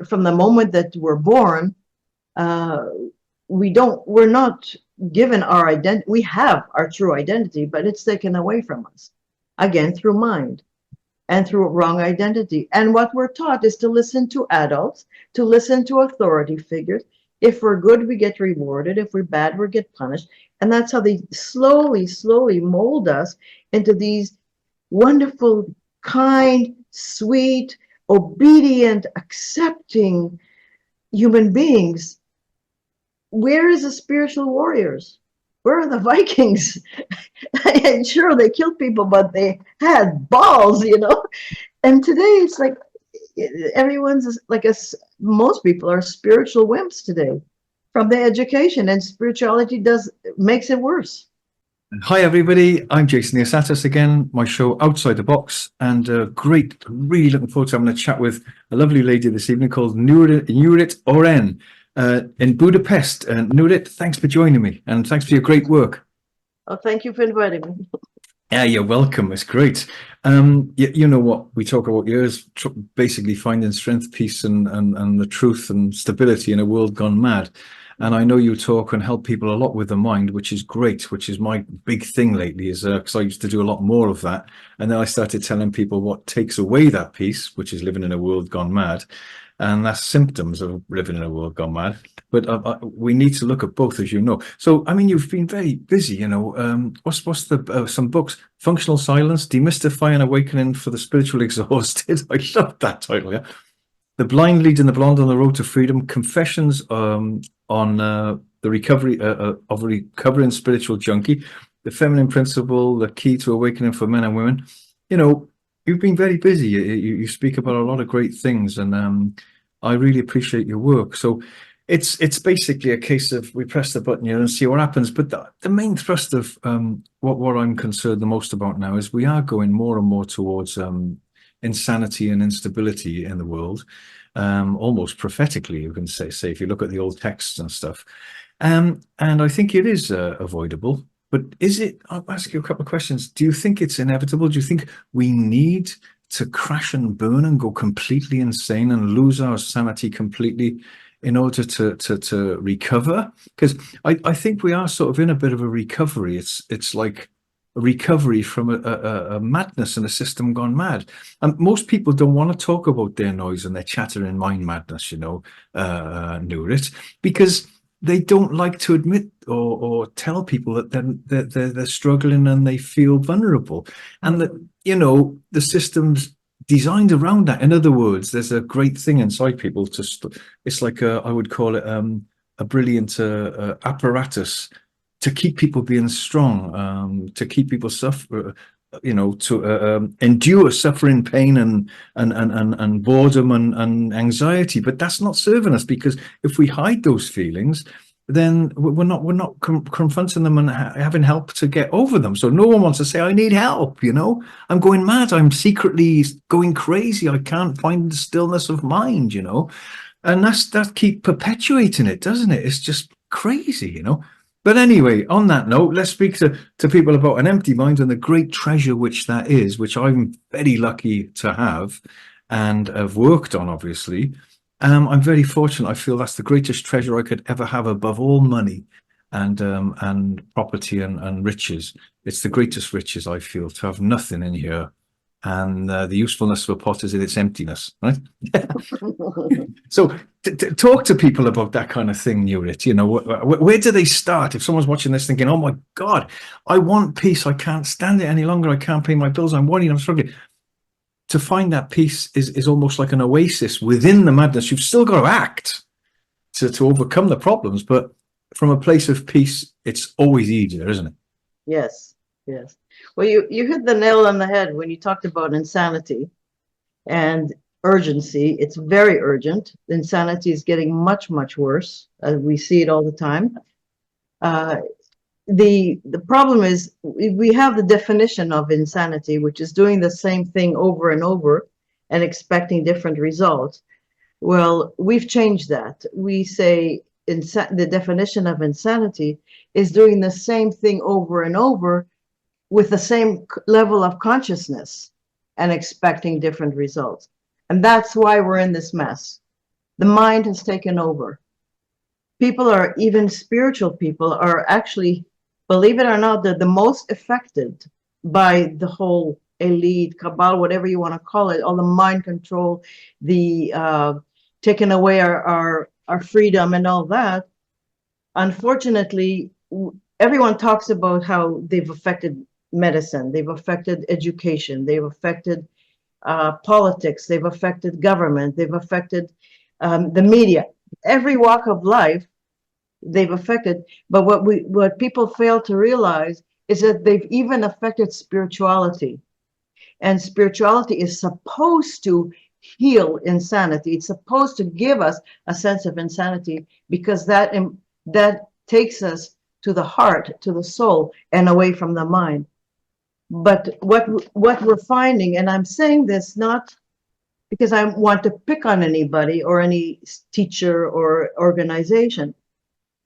from the moment that we're born, we're not given our identity. We have our true identity, but it's taken away from us, again, through mind and through wrong identity. And what we're taught is to listen to adults, to listen to authority figures. If we're good, we get rewarded. If we're bad, we get punished. And that's how they slowly, slowly mold us into these wonderful, kind, sweet, obedient, accepting human beings. Where is the spiritual warriors? Where are the Vikings? And sure, they killed people, but they had balls, And today it's like everyone's like most people are spiritual wimps today from the education, and spirituality makes it worse. Hi everybody, I'm Jason Liasatos again, my show Outside the Box, and really looking forward to having a chat with a lovely lady this evening called Nurit Oren in Budapest. Nurit, thanks for joining me, and thanks for your great work. Oh, thank you for inviting me. Yeah, you're welcome. It's great. You know what we talk about here is basically finding strength, peace, and the truth and stability in a world gone mad. And I know you talk and help people a lot with the mind, which is great, which is my big thing lately, is because I used to do a lot more of that. And then I started telling people what takes away that peace, which is living in a world gone mad. And that's symptoms of living in a world gone mad. But we need to look at both, as you know. So, I mean, you've been very busy, What's the some books? Functional Silence, Demystifying Awakening for the Spiritual Exhausted. I love that title, yeah. The Blind Leading the Blonde on the Road to Freedom, Confessions on the recovery of a recovering spiritual junkie, The Feminine Principle, The Key to Awakening for Men and Women. You've been very busy. You speak about a lot of great things, and I really appreciate your work. So it's basically a case of we press the button here and see what happens. But the main thrust of what I'm concerned the most about now is we are going more and more towards insanity and instability in the world, almost prophetically, you can say if you look at the old texts and stuff. And I think it is avoidable. But is it, I'll ask you a couple of questions. Do you think it's inevitable? Do you think we need to crash and burn and go completely insane and lose our sanity completely in order to recover? Because I think we are sort of in a bit of a recovery. It's like a recovery from a madness and a system gone mad. And most people don't want to talk about their noise and their chattering mind madness, Nurit, because they don't like to admit or tell people that they're struggling and they feel vulnerable, and that the system's designed around that. In other words, there's a great thing inside people it's like I would call it a brilliant apparatus to keep people being strong, to keep people suffer, to endure suffering, pain, and boredom and anxiety. But that's not serving us, because if we hide those feelings, then we're not confronting them and having help to get over them. So no one wants to say, I need help, I'm going mad, I'm secretly going crazy, I can't find the stillness of mind, and that keep perpetuating it, doesn't it? It's just crazy, But anyway, on that note, let's speak to people about an empty mind and the great treasure which that is, which I'm very lucky to have and have worked on, obviously. I'm very fortunate. I feel that's the greatest treasure I could ever have above all money and property and riches. It's the greatest riches, I feel, to have nothing in here. And the usefulness of a pot is in its emptiness, right? So talk to people about that kind of thing, Nurit. Where do they start? If someone's watching this thinking, oh my God, I want peace, I can't stand it any longer, I can't pay my bills, I'm worried, I'm struggling. To find that peace is almost like an oasis within the madness. You've still got to act to overcome the problems, but from a place of peace, it's always easier, isn't it? Yes. Well, you hit the nail on the head when you talked about insanity and urgency. It's very urgent. Insanity is getting much, much worse. We see it all the time. The problem is we have the definition of insanity, which is doing the same thing over and over and expecting different results. Well, we've changed that. We say the definition of insanity is doing the same thing over and over with the same level of consciousness and expecting different results. And that's why we're in this mess. The mind has taken over. People are, even spiritual people are actually, believe it or not, they're the most affected by the whole elite, cabal, whatever you want to call it, all the mind control, the taking away our freedom and all that. Unfortunately, everyone talks about how they've affected medicine, they've affected education, they've affected politics, they've affected government, they've affected the media, every walk of life they've affected. But what people fail to realize is that they've even affected spirituality. And spirituality is supposed to heal insanity. It's supposed to give us a sense of insanity, because that takes us to the heart, to the soul, and away from the mind. But what we're finding, and I'm saying this not because I want to pick on anybody or any teacher or organization.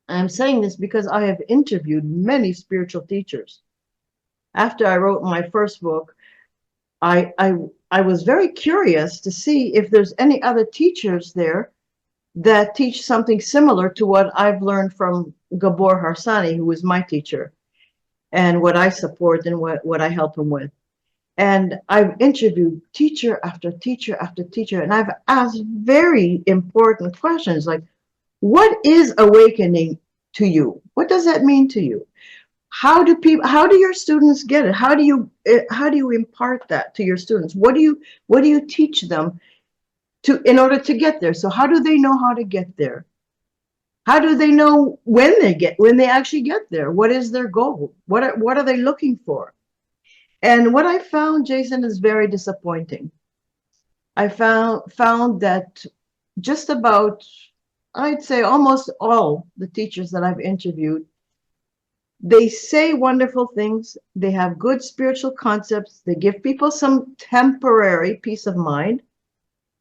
I'm saying this because I have interviewed many spiritual teachers. After I wrote my first book, I was very curious to see if there's any other teachers there that teach something similar to what I've learned from Gabor Harsani, who was my teacher, and what I support and what I help him with. And I've interviewed teacher after teacher after teacher, and I've asked very important questions like, what is awakening to you? What does that mean to you? How do your students get it? How do you impart that to your students? What do you teach them in order to get there? So how do they know how to get there? How do they know when they actually get there? What is their goal? What are they looking for? And what I found, Jason, is very disappointing. I found that just about, I'd say almost all the teachers that I've interviewed, they say wonderful things. They have good spiritual concepts. They give people some temporary peace of mind.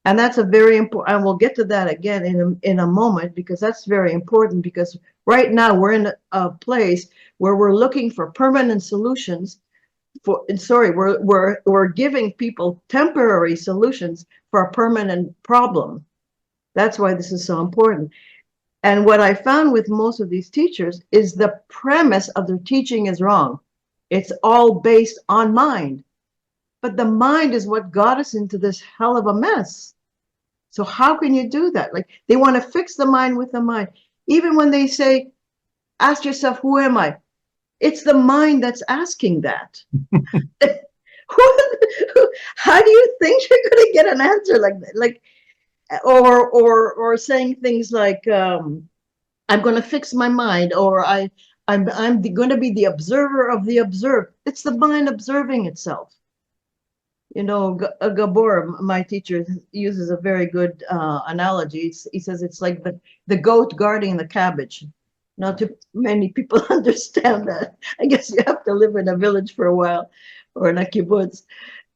And that's a very important, and we'll get to that again in a moment, because that's very important, because right now we're in a place where we're looking for permanent solutions we're giving people temporary solutions for a permanent problem. That's why this is so important. And what I found with most of these teachers is the premise of their teaching is wrong. It's all based on mind. But the mind is what got us into this hell of a mess. So how can you do that? Like, they want to fix the mind with the mind. Even when they say, ask yourself, who am I? It's the mind that's asking that. How do you think you're going to get an answer like that? Like, or saying things like, I'm going to fix my mind, or I'm going to be the observer of the observed. It's the mind observing itself. You know, Gabor, my teacher, uses a very good analogy. He says it's like the goat guarding the cabbage. Not too many people understand that. I guess you have to live in a village for a while, or in a kibbutz.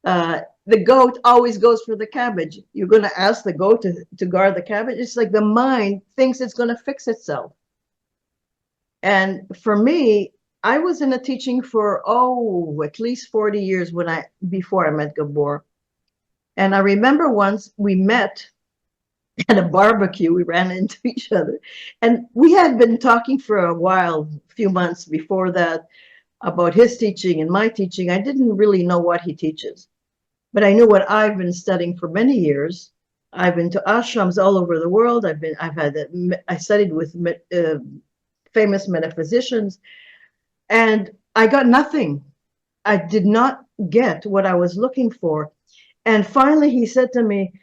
The goat always goes for the cabbage. You're going to ask the goat to guard the cabbage. It's like the mind thinks it's going to fix itself. And for me, I was in a teaching for, at least 40 years before I met Gabor. And I remember once we met at a barbecue, we ran into each other. And we had been talking for a while, a few months before that, about his teaching and my teaching. I didn't really know what he teaches, but I knew what I've been studying for many years. I've been to ashrams all over the world. I studied with famous metaphysicians, and I got nothing. I did not get what I was looking for. And finally he said to me,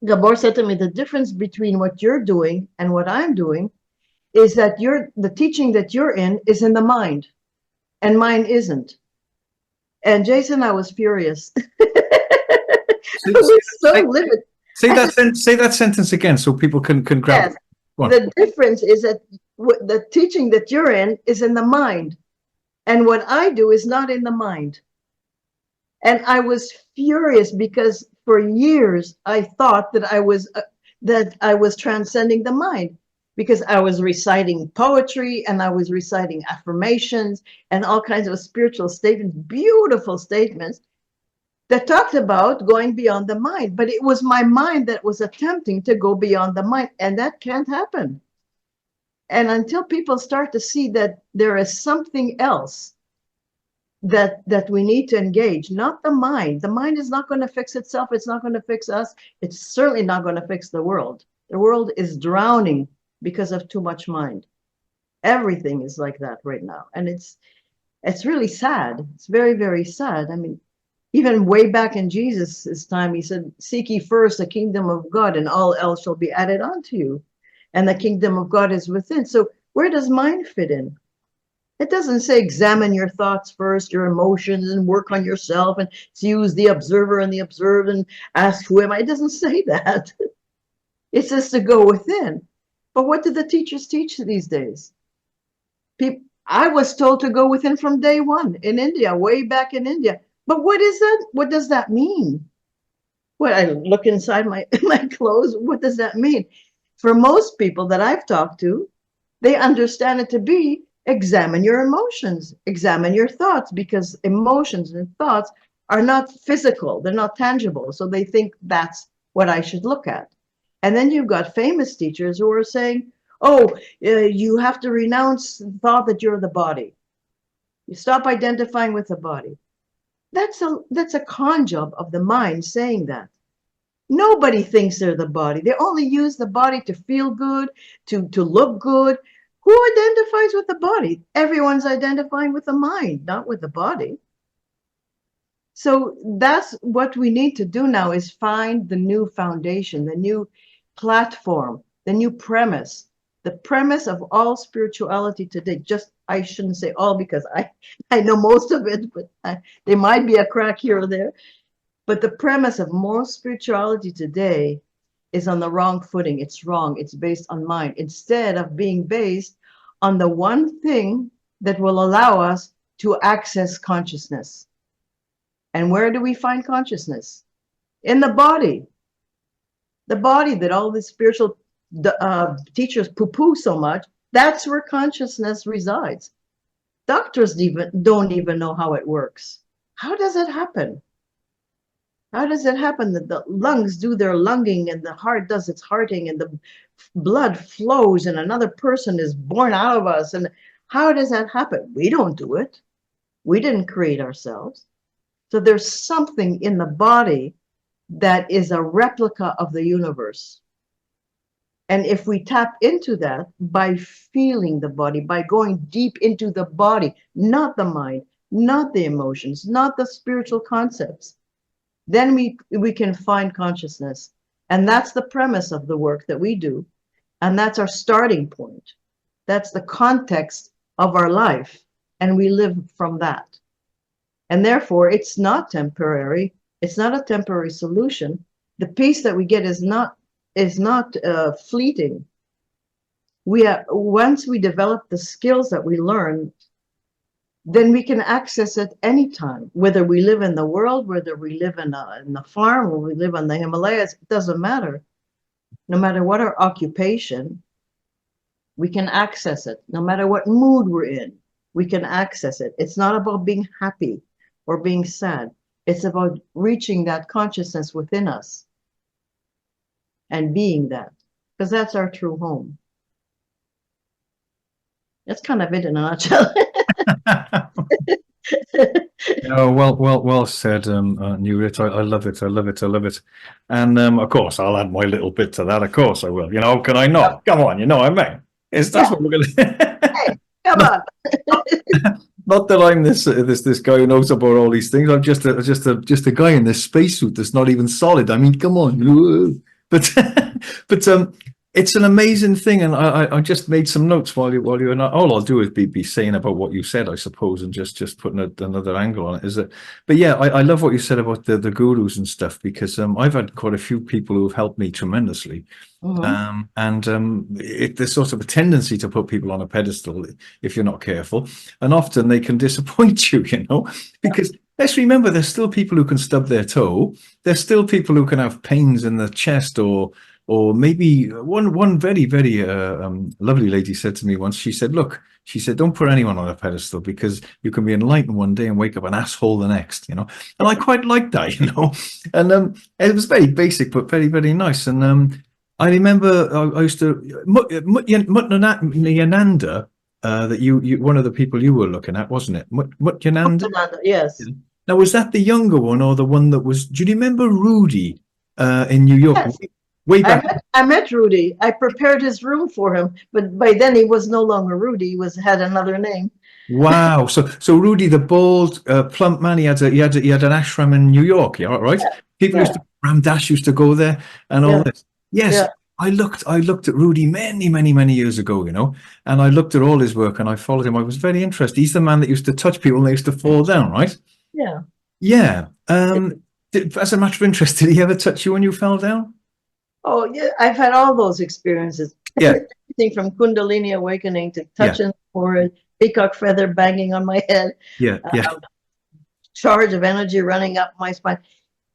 Gabor said to me, the difference between what you're doing and what I'm doing is that the teaching that you're in is in the mind, and mine isn't. And Jason, I was furious. I was so livid. Say that sentence again so people can grab it. The difference is that the teaching that you're in is in the mind, and what I do is not in the mind. And I was furious because for years I thought that I was transcending the mind, because I was reciting poetry and I was reciting affirmations and all kinds of spiritual statements, beautiful statements. that talked about going beyond the mind, but it was my mind that was attempting to go beyond the mind, and that can't happen. And until people start to see that there is something else that we need to engage, not the mind. The mind is not going to fix itself. It's not going to fix us. It's certainly not going to fix the world. The world is drowning because of too much mind. Everything is like that right now. And it's really sad. It's very, very sad. I mean, even way back in Jesus' time, he said, seek ye first the kingdom of God, and all else shall be added unto you. And the kingdom of God is within. So where does mind fit in? It doesn't say examine your thoughts first, your emotions, and work on yourself, and use the observer and the observed, and ask who am I. It doesn't say that. It says to go within. But what do the teachers teach these days? I was told to go within from day one in India, way back in India. But what is that? What does that mean? When I look inside my clothes, what does that mean? For most people that I've talked to, they understand it to be examine your emotions, examine your thoughts, because emotions and thoughts are not physical, they're not tangible. So they think that's what I should look at. And then you've got famous teachers who are saying, oh, you have to renounce the thought that you're the body. You stop identifying with the body. That's a con job of the mind saying that. Nobody thinks they're the body. They only use the body to feel good, to look good. Who identifies with the body? Everyone's identifying with the mind, not with the body. So that's what we need to do now, is find the new foundation, the new platform, the new premise. The premise of all spirituality today, I shouldn't say all because I know most of it, but there might be a crack here or there. But the premise of most spirituality today is on the wrong footing. It's wrong. It's based on mind instead of being based on the one thing that will allow us to access consciousness. And where do we find consciousness? In the body. The body that all the spiritual teachers poo-poo so much, that's where consciousness resides. Doctors don't even know how it works. How does it happen? How does it happen that the lungs do their lunging and the heart does its hearting and the blood flows and another person is born out of us? And how does that happen? We don't do it. We didn't create ourselves. So there's something in the body that is a replica of the universe. And if we tap into that by feeling the body, by going deep into the body, not the mind, not the emotions, not the spiritual concepts, then we can find consciousness. And that's the premise of the work that we do. And that's our starting point. That's the context of our life. And we live from that. And therefore, it's not temporary. It's not a temporary solution. The peace that we get is not fleeting. Once we develop the skills that we learn, then we can access it anytime, whether we live in the world, whether we live in the farm, or we live in the Himalayas, it doesn't matter. No matter what our occupation, we can access it. No matter what mood we're in, we can access it. It's not about being happy or being sad. It's about reaching that consciousness within us and being that, because that's our true home. That's kind of it in a nutshell. No, well said, Nurit. I love it. I love it. I love it. And of course, I'll add my little bit to that. Of course, I will. Can I not? Come on, you know what I mean. That's what we're going to. Hey, come on. Not that I'm this guy who knows about all these things. I'm just a guy in this spacesuit that's not even solid. I mean, come on. But it's an amazing thing, and I just made some notes while you're not. All I'll do is be saying about what you said, I suppose, and just putting another angle on it. Is that? But yeah, I love what you said about the gurus and stuff, because I've had quite a few people who have helped me tremendously. There's sort of a tendency to put people on a pedestal if you're not careful, and often they can disappoint you, because let's remember there's still people who can stub their toe. There's still people who can have pains in the chest or or maybe one very lovely lady said to me once. She said, "Look," she said, "don't put anyone on a pedestal because you can be enlightened one day and wake up an asshole the next." And I quite like that, And it was very basic but very nice. And I remember I used to Mutyananda. That you one of the people you were looking at, wasn't it? Mutyananda? Yes. Now, was that the younger one or the one that was? Do you remember Rudy in New York Yes. way back? I met Rudy. I prepared his room for him, but by then he was no longer Rudy. He had another name. Wow. So Rudy, the bald, plump man, he had an ashram in New York. Yeah, right. People Yeah. Ram Dass used to go there and all Yeah. this. Yes. Yeah. I looked at Rudy many years ago, and I looked at all his work and I followed him. I was very interested. He's the man that used to touch people and they used to fall down, right? Yeah. Yeah. As a matter of interest, did he ever touch you when you fell down? Oh, yeah. I've had all those experiences. Yeah. Everything from Kundalini awakening to Yeah. touching forehead, peacock feather banging on my head, Yeah. Yeah. charge of energy running up my spine.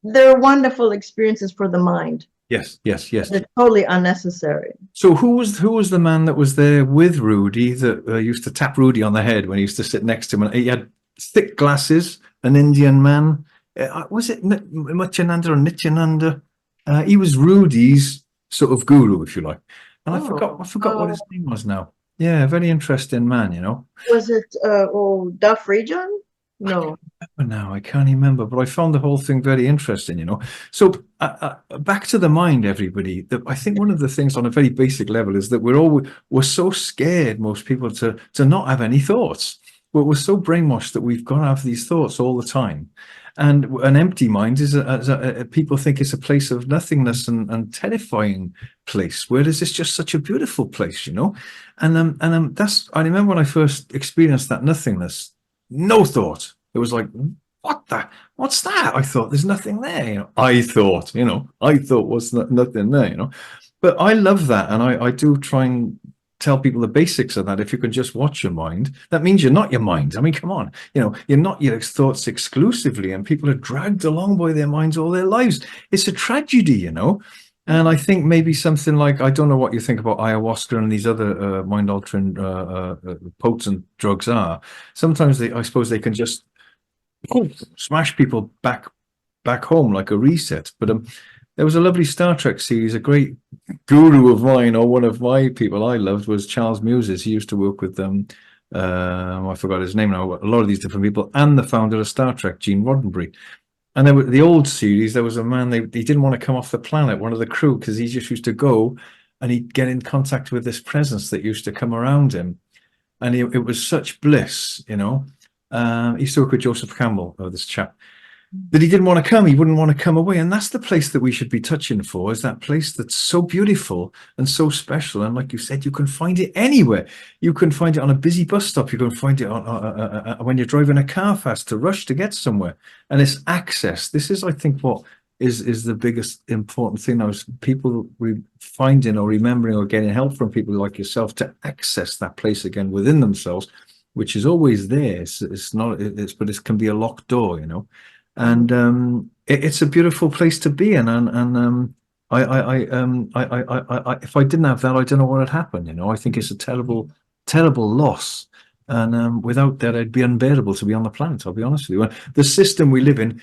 They're wonderful experiences for the mind. Yes. They're totally unnecessary. So who was the man that was there with Rudy that used to tap Rudy on the head when he used to sit next to him? And he had thick glasses, an Indian man. Was it Muchananda or Nityananda? He was Rudy's sort of guru, if you like. And I forgot what his name was now. Yeah, very interesting man, Was it Duff Region? No. Now I can't remember, but I found the whole thing very interesting, So back to the mind, everybody. I think one of the things on a very basic level is that we're so scared, most people, to not have any thoughts. We're so brainwashed that we've got to have these thoughts all the time. And an empty mind people think it's a place of nothingness and terrifying place, whereas it's just such a beautiful place, And that's, I remember when I first experienced that nothingness. No thought. It was like, what's that? I thought there's nothing there. I thought was nothing there. But I love that, and I do try and tell people the basics of that. If you can just watch your mind, that means you're not your mind. I mean, come on, you're not your thoughts exclusively, and people are dragged along by their minds all their lives. It's a tragedy, And I think maybe something like, I don't know what you think about ayahuasca and these other mind-altering potent drugs are. Sometimes I suppose they can just smash people back home like a reset. But there was a lovely Star Trek series, a great guru of mine, or one of my people I loved, was Charles Muses. He used to work with I forgot his name now, a lot of these different people, and the founder of Star Trek, Gene Roddenberry. And there were the old series. There was a man, he didn't want to come off the planet, one of the crew, because he just used to go and he'd get in contact with this presence that used to come around him. And it was such bliss, He used to work with Joseph Campbell, this chap, that he didn't want to come. He wouldn't want to come away. And that's the place that we should be touching for, is that place that's so beautiful and so special. And like you said, you can find it anywhere. You can find it on a busy bus stop. You can find it when you're driving a car fast to rush to get somewhere. And it's access. This is, I think, what is the biggest important thing now, is people finding or remembering or getting help from people like yourself to access that place again within themselves, which is always there. But it can be a locked door, And it's a beautiful place to be in, and if I didn't have that, I don't know what would happen. I think it's a terrible loss, and without that, it'd be unbearable to be on the planet. I'll be honest with you. And the system we live in,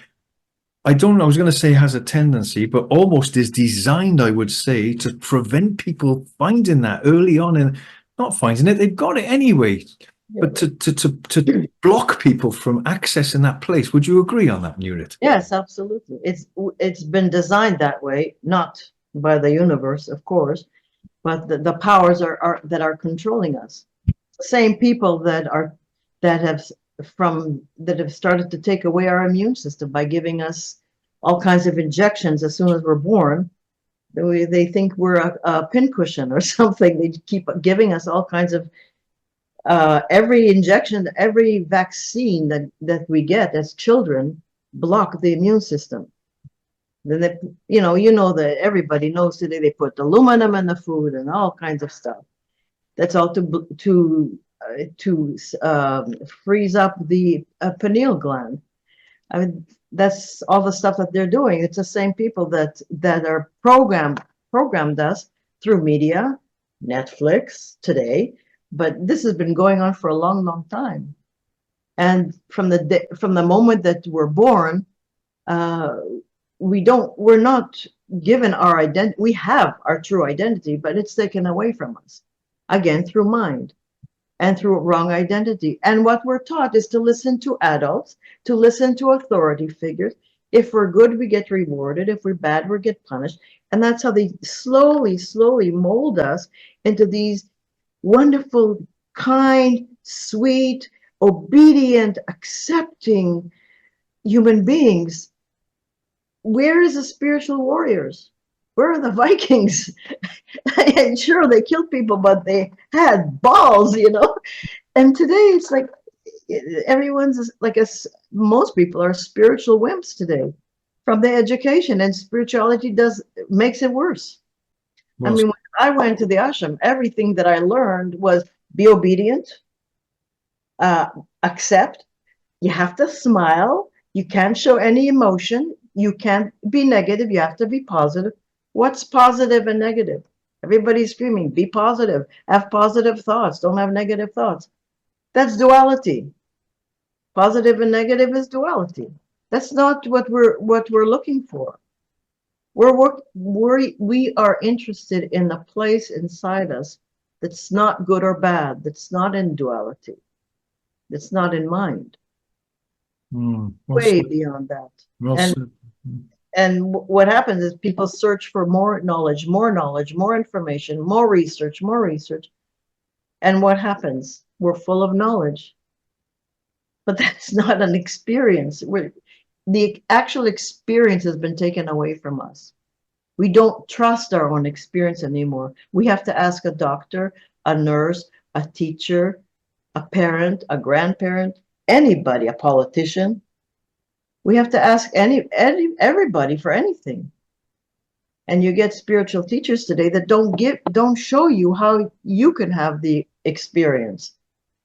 I was going to say has a tendency, but almost is designed, I would say, to prevent people finding that early on, and not finding it. They've got it anyway. But to block people from accessing that place, would you agree on that, Nurit? Yes, absolutely. It's been designed that way, not by the universe, of course, but the powers that are controlling us. The same people that have started to take away our immune system by giving us all kinds of injections as soon as we're born. They think we're a pincushion or something. They keep giving us all kinds of every injection, every vaccine that we get as children block the immune system. Then they, that everybody knows today they put aluminum in the food and all kinds of stuff. That's all to freeze up the pineal gland. I mean, that's all the stuff that they're doing. It's the same people that are programmed programmed us through media, Netflix today, but this has been going on for a long, long time. And from the moment that we're born, uh, we're not given our identity. We have our true identity, but it's taken away from us, again, through mind and through wrong identity. And what we're taught is to listen to adults, to listen to authority figures. If we're good, we get rewarded. If we're bad, we get punished. And that's how they slowly, slowly mold us into these wonderful, kind, sweet, obedient, accepting human beings. Where is the spiritual warriors? Where are the Vikings? And sure, they killed people, but they had balls, And today it's like everyone's like most people are spiritual wimps today from the education, and spirituality makes it worse. Well, I mean, when I went to the ashram, everything that I learned was be obedient, accept. You have to smile. You can't show any emotion. You can't be negative. You have to be positive. What's positive and negative? Everybody's screaming, be positive, have positive thoughts, don't have negative thoughts. That's duality. Positive and negative is duality. That's not what we're looking for. We are interested in a place inside us that's not good or bad, that's not in duality, that's not in mind. Way beyond that. And what happens is people search for more knowledge, more information, more research. And what happens? We're full of knowledge, but that's not an experience. The actual experience has been taken away from us. We don't trust our own experience anymore. We have to ask a doctor, a nurse, a teacher, a parent, a grandparent, anybody, a politician. We have to ask everybody for anything. And you get spiritual teachers today that don't show you how you can have the experience.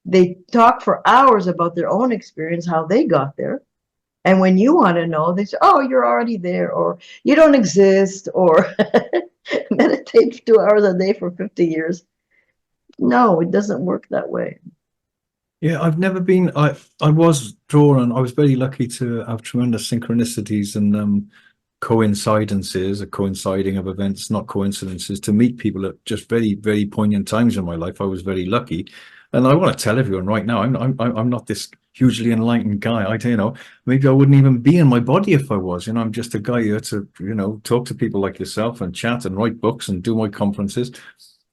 They talk for hours about their own experience, how they got there. And when you want to know, they say, oh, you're already there, or you don't exist, or meditate 2 hours a day for 50 years. No, it doesn't work that way. Yeah, I've never been. I was drawn, and I was very lucky to have tremendous synchronicities and coincidences, a coinciding of events, not coincidences, to meet people at just very, very poignant times in my life. I was very lucky, and I want to tell everyone right now, I'm not this hugely enlightened guy. Maybe I wouldn't even be in my body if I was. I'm just a guy here to talk to people like yourself and chat and write books and do my conferences.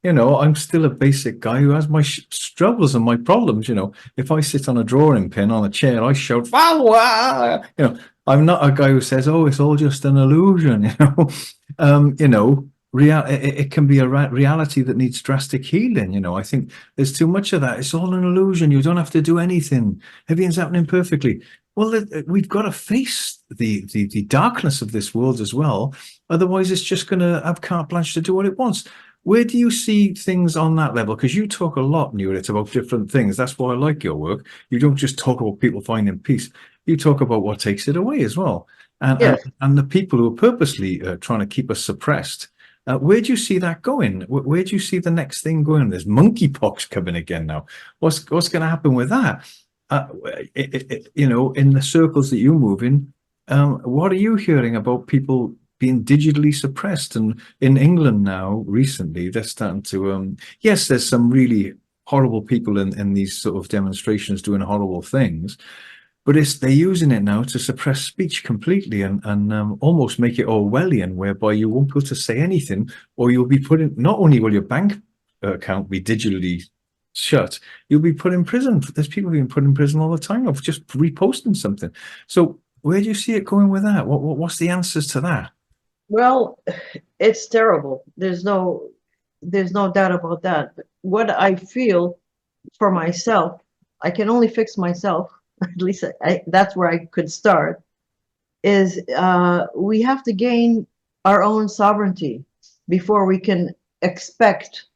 I'm still a basic guy who has my struggles and my problems. If I sit on a drawing pin on a chair, I shout, "Ah!" I'm not a guy who says, "Oh, it's all just an illusion." It can be a reality that needs drastic healing. I think there's too much of that. It's all an illusion. You don't have to do anything. Everything's happening perfectly. Well, we've got to face the darkness of this world as well. Otherwise, it's just going to have carte blanche to do what it wants. Where do you see things on that level? Because you talk a lot, Nurit, about different things. That's why I like your work. You don't just talk about people finding peace. You talk about what takes it away as well. And Yes. and the people who are purposely trying to keep us suppressed. Where do you see that going? Where do you see the next thing going? There's monkeypox coming again now. What's going to happen with that? In the circles that you move in, what are you hearing about people being digitally suppressed? And in England now, recently, they're starting to, yes, there's some really horrible people in these sort of demonstrations doing horrible things, but they're using it now to suppress speech completely and almost make it Orwellian, whereby you won't be able to say anything, or you'll be put in, not only will your bank account be digitally shut, you'll be put in prison. There's people being put in prison all the time of just reposting something. So where do you see it going with that? What's the answers to that? Well, it's terrible. There's no doubt about that. But what I feel for myself, I can only fix myself. At least that's where I could start. Is we have to gain our own sovereignty before we can expect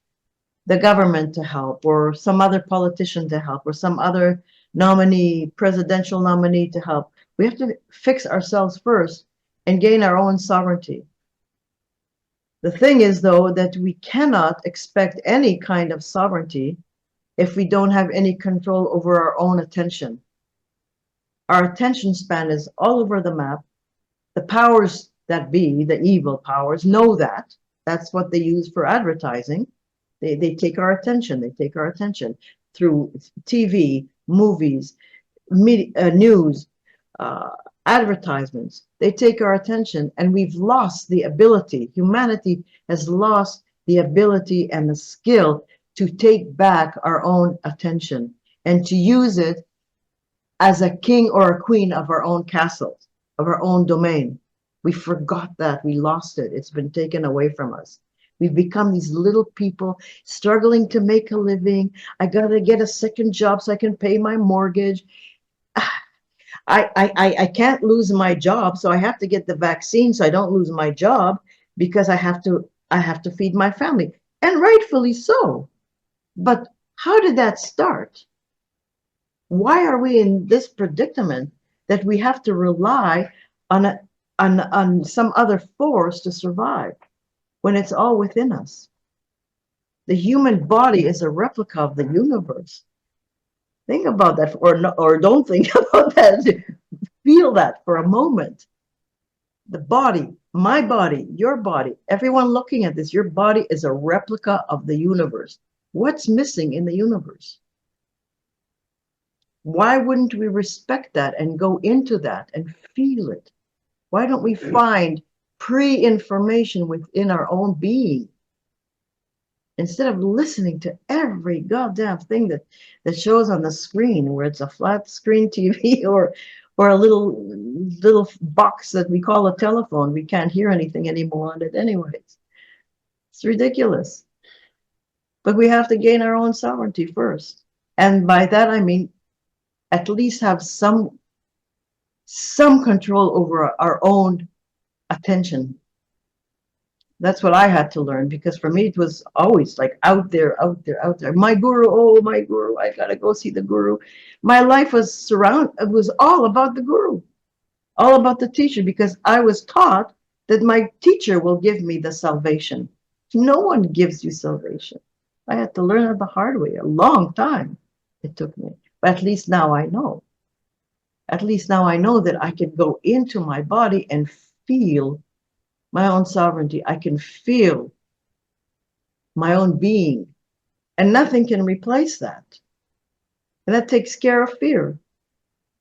the government to help, or some other politician to help, or some other presidential nominee to help. We have to fix ourselves first and gain our own sovereignty. The thing is, though, that we cannot expect any kind of sovereignty if we don't have any control over our own attention. Our attention span is all over the map. The powers that be, the evil powers, know that. That's what they use for advertising. They take our attention. They take our attention through TV, movies, media, news, uh, advertisements. They take our attention, and we've lost the ability. Humanity has lost the ability and the skill to take back our own attention and to use it as a king or a queen of our own castle, of our own domain. We forgot that. We lost it. It's been taken away from us. We've become these little people struggling to make a living. I got to get a second job so I can pay my mortgage. I can't lose my job, so I have to get the vaccine so I don't lose my job because I have to feed my family. And rightfully so. But how did that start? Why are we in this predicament that we have to rely on some other force to survive when it's all within us? The human body is a replica of the universe. Think about that, or don't think about that. Feel that for a moment. The body, my body, your body, everyone looking at this, your body is a replica of the universe. What's missing in the universe? Why wouldn't we respect that and go into that and feel it? Why don't we find pre-information within our own being instead of listening to every goddamn thing that shows on the screen, where it's a flat screen TV or a little box that we call a telephone? We can't hear anything anymore on it anyways. It's ridiculous. But we have to gain our own sovereignty first. And by that I mean at least have some control over our own attention. That's what I had to learn, because for me it was always like out there. My guru, oh, my guru, I gotta go see the guru. My life was it was all about the guru, all about the teacher, because I was taught that my teacher will give me the salvation. No one gives you salvation. I had to learn it the hard way. A long time it took me. But at least now I know. At least now I know that I can go into my body and feel my own sovereignty. I can feel my own being. And nothing can replace that. And that takes care of fear.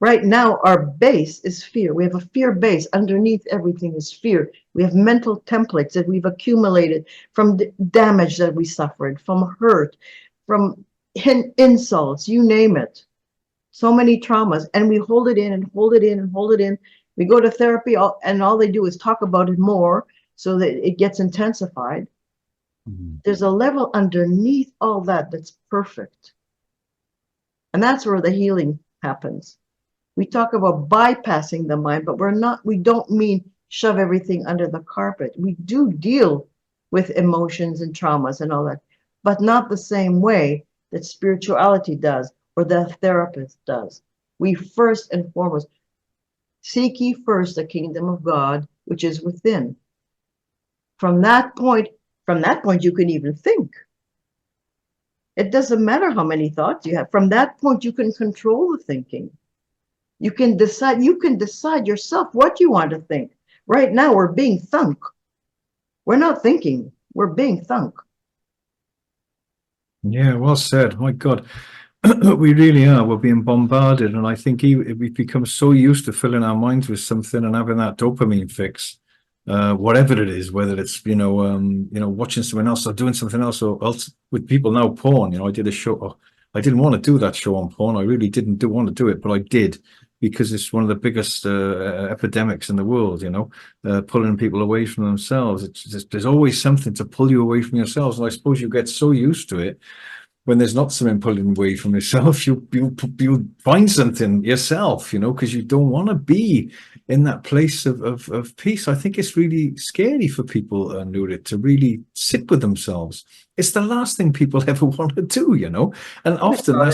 Right now, our base is fear. We have a fear base. Underneath everything is fear. We have mental templates that we've accumulated from the damage that we suffered, from hurt, from insults, you name it. So many traumas, and we hold it in and hold it in and hold it in. We go to therapy, and all they do is talk about it more so that it gets intensified. Mm-hmm. There's a level underneath all that that's perfect. And that's where the healing happens. We talk about bypassing the mind, but we don't mean shove everything under the carpet. We do deal with emotions and traumas and all that, but not the same way that spirituality does or the therapist does. We first and foremost seek ye first the kingdom of God, which is within. From that point, you can even think. It doesn't matter how many thoughts you have. From that point, you can control the thinking. You can decide yourself what you want to think. Right now, we're being thunk. We're not thinking, we're being thunk. Yeah, well said. My God. We really are. We're being bombarded, and I think we've become so used to filling our minds with something and having that dopamine fix, whatever it is, whether it's watching someone else or doing something else, or else with people now. Porn. I did a show. I didn't want to do that show on porn. I really didn't want to do it, but I did, because it's one of the biggest epidemics in the world. Pulling people away from themselves. There's always something to pull you away from yourselves, and I suppose you get so used to it. When there's not something pulling away from yourself, you find something yourself, because you don't want to be in that place of peace. I think it's really scary for people, Nurit, to really sit with themselves. It's the last thing people ever want to do, and often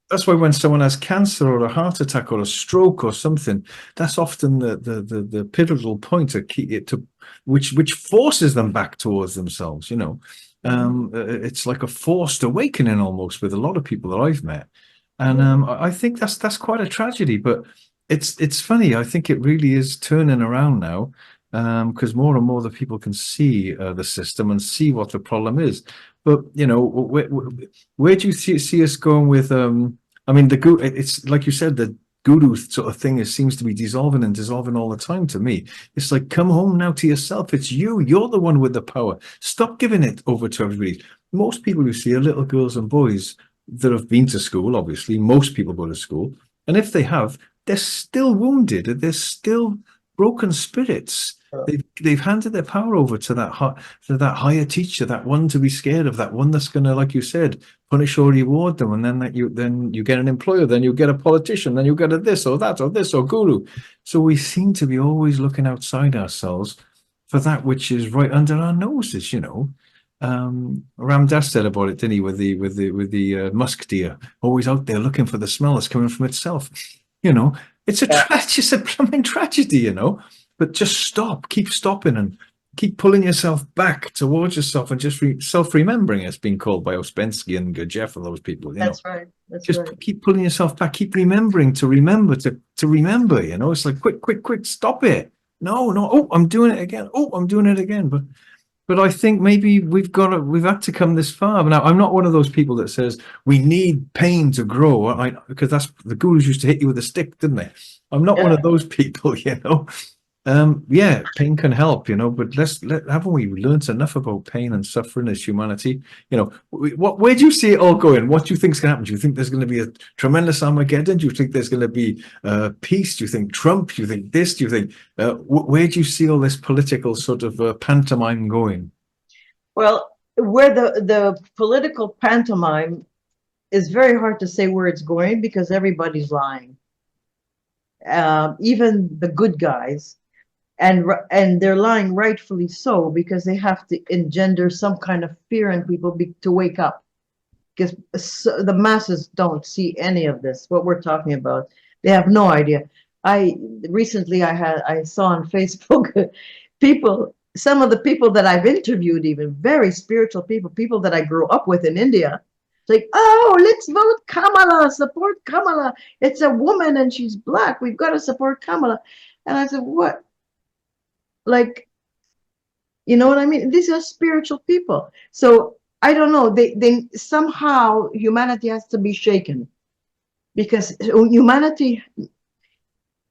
that's why when someone has cancer or a heart attack or a stroke or something, that's often the pivotal point to which forces them back towards themselves, you know. It's like a forced awakening almost with a lot of people that I've met. And I think that's quite a tragedy, but it's funny. I think it really is turning around now, because more and more the people can see the system and see what the problem is. But you know, where do you see us going with? I mean, it's like you said, the guru sort of thing seems to be dissolving and dissolving all the time to me. It's like, come home now to yourself. It's you. You're the one with the power. Stop giving it over to everybody. Most people you see are little girls and boys that have been to school, obviously. Most people go to school. And if they have, they're still wounded. They're still broken spirits. They've handed their power over to that higher teacher, that one to be scared of, that one that's going to, like you said, punish or reward them, and then you get an employer, then you get a politician, then you get a this or that or this or guru. So we seem to be always looking outside ourselves for that which is right under our noses, you know. Ram Dass said about it, didn't he, with the musk deer, always out there looking for the smell that's coming from itself. You know, it's a plumbing tragedy, you know. But just stop, keep stopping, and keep pulling yourself back towards yourself, and just self-remembering. It's been called by Ouspensky and Gurdjieff and those people. You That's know, right. That's just right. keep pulling yourself back, keep remembering to remember to remember. You know, it's like quick, stop it. No, oh, I'm doing it again. Oh, I'm doing it again. But I think maybe we've had to come this far. Now, I'm not one of those people that says we need pain to grow, because that's the gurus used to hit you with a stick, didn't they? I'm not one of those people, you know. Yeah, pain can help, you know, but haven't we learned enough about pain and suffering as humanity? You know, where do you see it all going? What do you think is going to happen? Do you think there's going to be a tremendous Armageddon? Do you think there's going to be peace? Do you think Trump? Do you think this? Do you think where do you see all this political sort of pantomime going? Well, where the political pantomime is very hard to say where it's going, because everybody's lying. Even the good guys. And they're lying rightfully so, because they have to engender some kind of fear in people to wake up, because the masses don't see any of this, what we're talking about. They have no idea. Recently I saw on Facebook some of the people that I've interviewed, even very spiritual people that I grew up with in India. Like, oh, let's vote Kamala, support Kamala. It's a woman and she's black. We've got to support Kamala. And I said, what? Like, you know what I mean? These are spiritual people. So I don't know. They somehow humanity has to be shaken, because humanity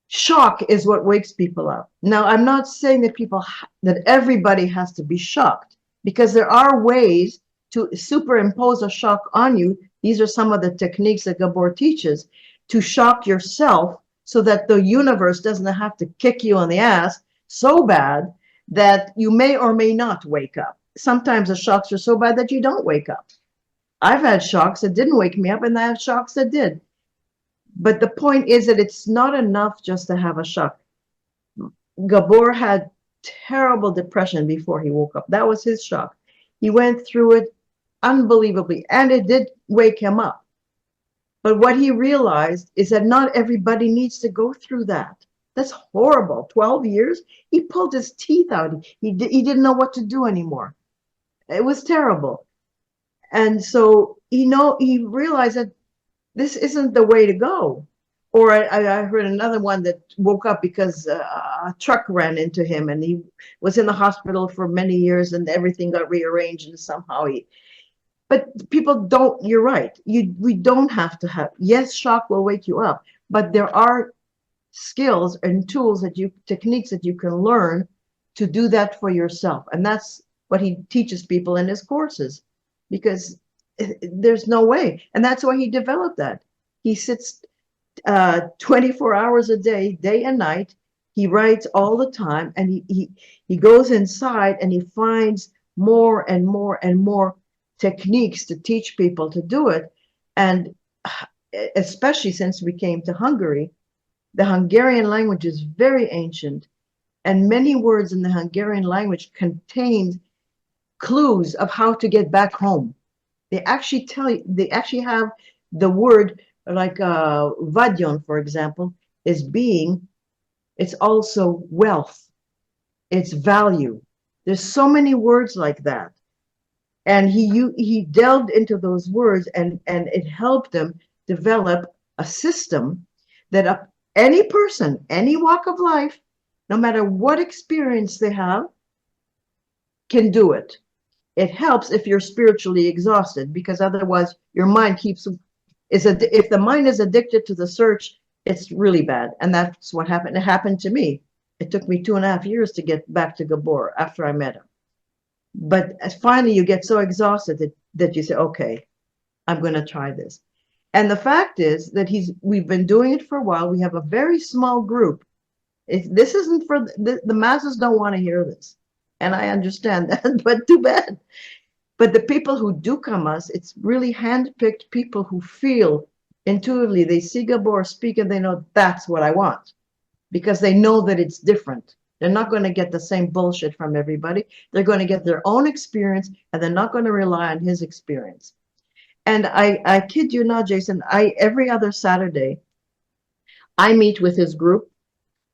shock is what wakes people up. Now, I'm not saying that everybody has to be shocked, because there are ways to superimpose a shock on you. These are some of the techniques that Gabor teaches, to shock yourself so that the universe doesn't have to kick you on the ass so bad that you may or may not wake up. Sometimes the shocks are so bad that you don't wake up. I've had shocks that didn't wake me up, and I have shocks that did. But the point is that it's not enough just to have a shock. Gabor had terrible depression before he woke up. That was his shock. He went through it unbelievably, and it did wake him up. But what he realized is that not everybody needs to go through that. That's horrible. 12 years, he pulled his teeth out. He didn't know what to do anymore. It was terrible. And so he realized that this isn't the way to go. Or I heard another one that woke up because a truck ran into him, and he was in the hospital for many years, and everything got rearranged, and somehow but people don't, you're right. We don't have to have, yes, shock will wake you up, but there are skills and tools techniques that you can learn to do that for yourself. And that's what he teaches people in his courses, because there's no way. And that's why he developed that. He sits 24 hours a day and night. He writes all the time, and he goes inside and he finds more and more and more techniques to teach people to do it. And especially since we came to Hungary, the Hungarian language is very ancient, and many words in the Hungarian language contain clues of how to get back home. They actually have the word, like vadyon, for example, is being, it's also wealth. It's value. There's so many words like that. And he delved into those words, and it helped them develop a system that any person, any walk of life, no matter what experience they have, can do it. It helps if you're spiritually exhausted, because otherwise your mind if the mind is addicted to the search, it's really bad. And that's what happened. It happened to me. It took me 2.5 years to get back to Gabor after I met him. But finally you get so exhausted that you say, okay, I'm going to try this. And the fact is that we've been doing it for a while. We have a very small group. This isn't for the masses, don't want to hear this. And I understand that, but too bad. But the people who do come us, it's really handpicked people who feel intuitively, they see Gabor speak and they know that's what I want, because they know that it's different. They're not going to get the same bullshit from everybody. They're going to get their own experience, and they're not going to rely on his experience. And I kid you not, Jason, every other Saturday, I meet with his group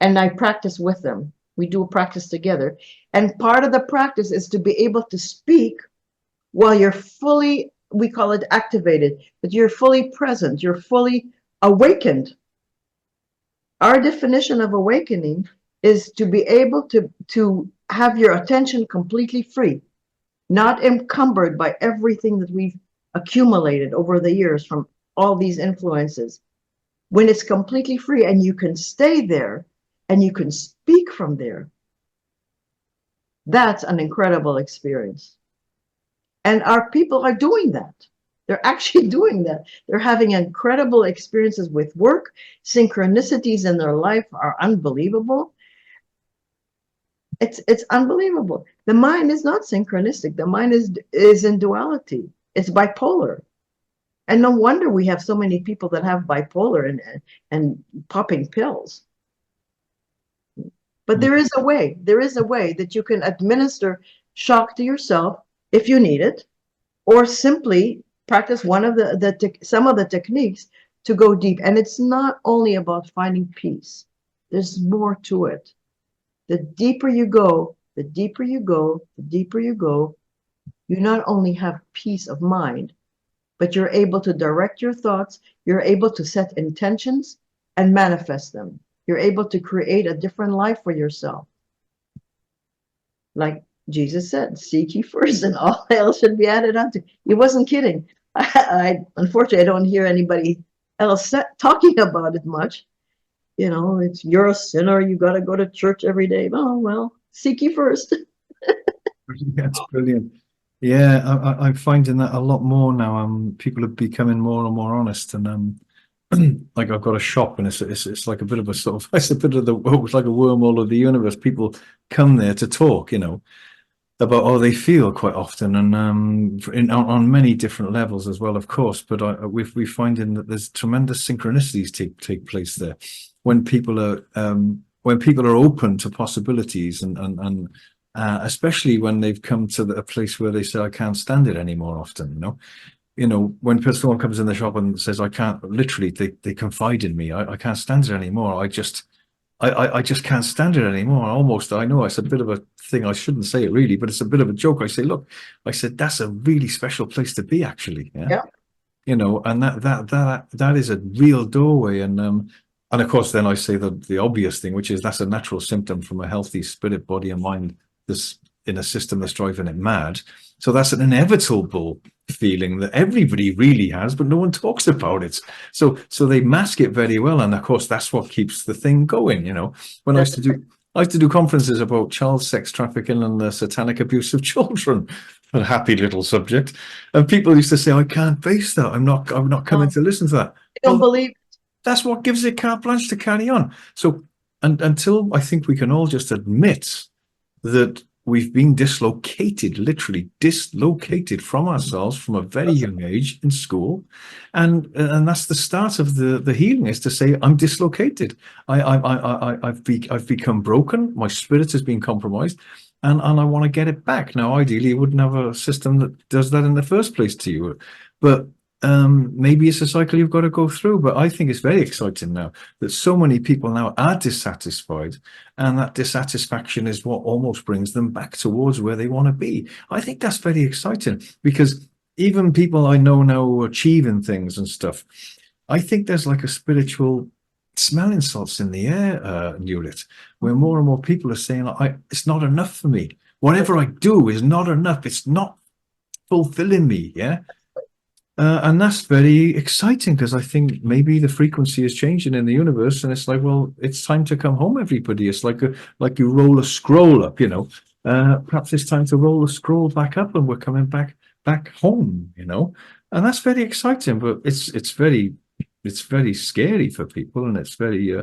and I practice with them. We do a practice together. And part of the practice is to be able to speak while you're fully, we call it activated, but you're fully present, you're fully awakened. Our definition of awakening is to be able to have your attention completely free, not encumbered by everything that we've accumulated over the years from all these influences. When it's completely free and you can stay there and you can speak from there, that's an incredible experience. And our people are doing that. They're actually doing that. They're having incredible experiences with work. Synchronicities in their life are unbelievable. It's unbelievable. The mind is not synchronistic. The mind is in duality. It's bipolar. And no wonder we have so many people that have bipolar and popping pills. But there is a way. There is a way that you can administer shock to yourself if you need it, or simply practice one of some of the techniques to go deep. And it's not only about finding peace. There's more to it. The deeper you go, the deeper you go, the deeper you go, you not only have peace of mind, but you're able to direct your thoughts. You're able to set intentions and manifest them. You're able to create a different life for yourself. Like Jesus said, seek ye first and all else should be added unto. He wasn't kidding. Unfortunately, I don't hear anybody else talking about it much. You know, it's you're a sinner, you got to go to church every day. Oh, well, seek ye first. That's brilliant. Yeah, I'm finding that a lot more now. People are becoming more and more honest, and like I've got a shop, and it's like a bit of a sort of it's a bit of it's like a wormhole of the universe. People come there to talk, you know, about how they feel quite often, and on many different levels as well, of course. But we're finding that there's tremendous synchronicities take place there when people are open to possibilities, and especially when they've come to a place where they say, I can't stand it anymore often, you know, when someone comes in the shop and says, I can't, literally, they confide in me, I can't stand it anymore. I just can't stand it anymore. Almost, I know it's a bit of a thing. I shouldn't say it really, but it's a bit of a joke. I say, look, I said, that's a really special place to be, actually. Yeah. You know, and that is a real doorway. And of course, then I say the obvious thing, which is that's a natural symptom from a healthy spirit, body, and mind that's in a system that's driving it mad. So that's an inevitable feeling that everybody really has, but no one talks about it. So they mask it very well, and of course, that's what keeps the thing going. You know, when I used to do conferences about child sex trafficking and the satanic abuse of children. A happy little subject, and people used to say, "I can't face that. I'm not coming to listen to that." I don't believe. That's what gives it carte blanche to carry on. So, and until I think we can all just admit that we've been dislocated, literally dislocated from ourselves from a very young age in school, and that's the start of the healing, is to say, I'm dislocated. I've become broken. My spirit has been compromised, and I want to get it back. Now, ideally, you wouldn't have a system that does that in the first place to you, but maybe it's a cycle you've got to go through. But I think it's very exciting now that so many people now are dissatisfied, and that dissatisfaction is what almost brings them back towards where they want to be. I think that's very exciting, because even people I know now who are achieving things and stuff, I think there's like a spiritual smelling salts in the air, Nurit, where more and more people are saying, it's not enough for me. Whatever I do is not enough. It's not fulfilling me. Yeah. And that's very exciting, because I think maybe the frequency is changing in the universe, and it's like, well, it's time to come home, everybody. It's like you roll a scroll up, perhaps it's time to roll the scroll back up, and we're coming back home, and that's very exciting. But it's very scary for people, and it's very.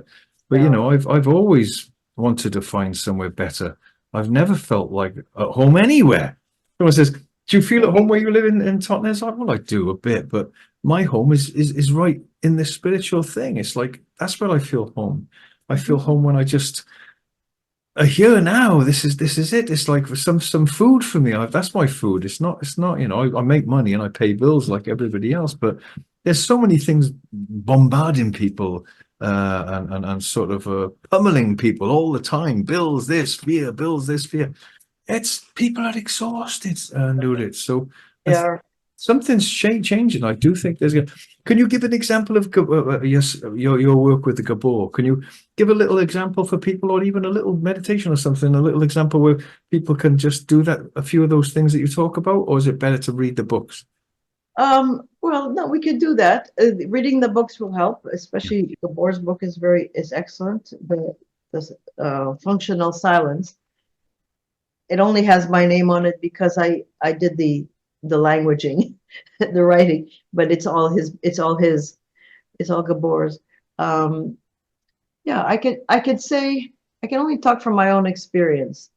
But I've always wanted to find somewhere better. I've never felt like at home anywhere. Someone says, do you feel at home where you live in Tottenham? It's like, well, I do a bit, but my home is right in this spiritual thing. It's like, that's where I feel home. I feel home when I just here now. This is it. It's like some food for me. That's my food. It's not. I make money and I pay bills like everybody else, but there's so many things bombarding people and sort of pummeling people all the time. Bills this, fear. Bills this, fear. It's people are exhausted, Nurit. So Yeah. something's changing. I do think there's. Can you give an example of your work with the Gabor? Can you give a little example for people, or even a little meditation or something? A little example where people can just do that. A few of those things that you talk about, or is it better to read the books? Well, no, we could do that. Reading the books will help, especially Gabor's book is excellent. The Functional Silence. It only has my name on it because I did the languaging, the writing, but it's all Gabor's. Yeah, I could say I can only talk from my own experience.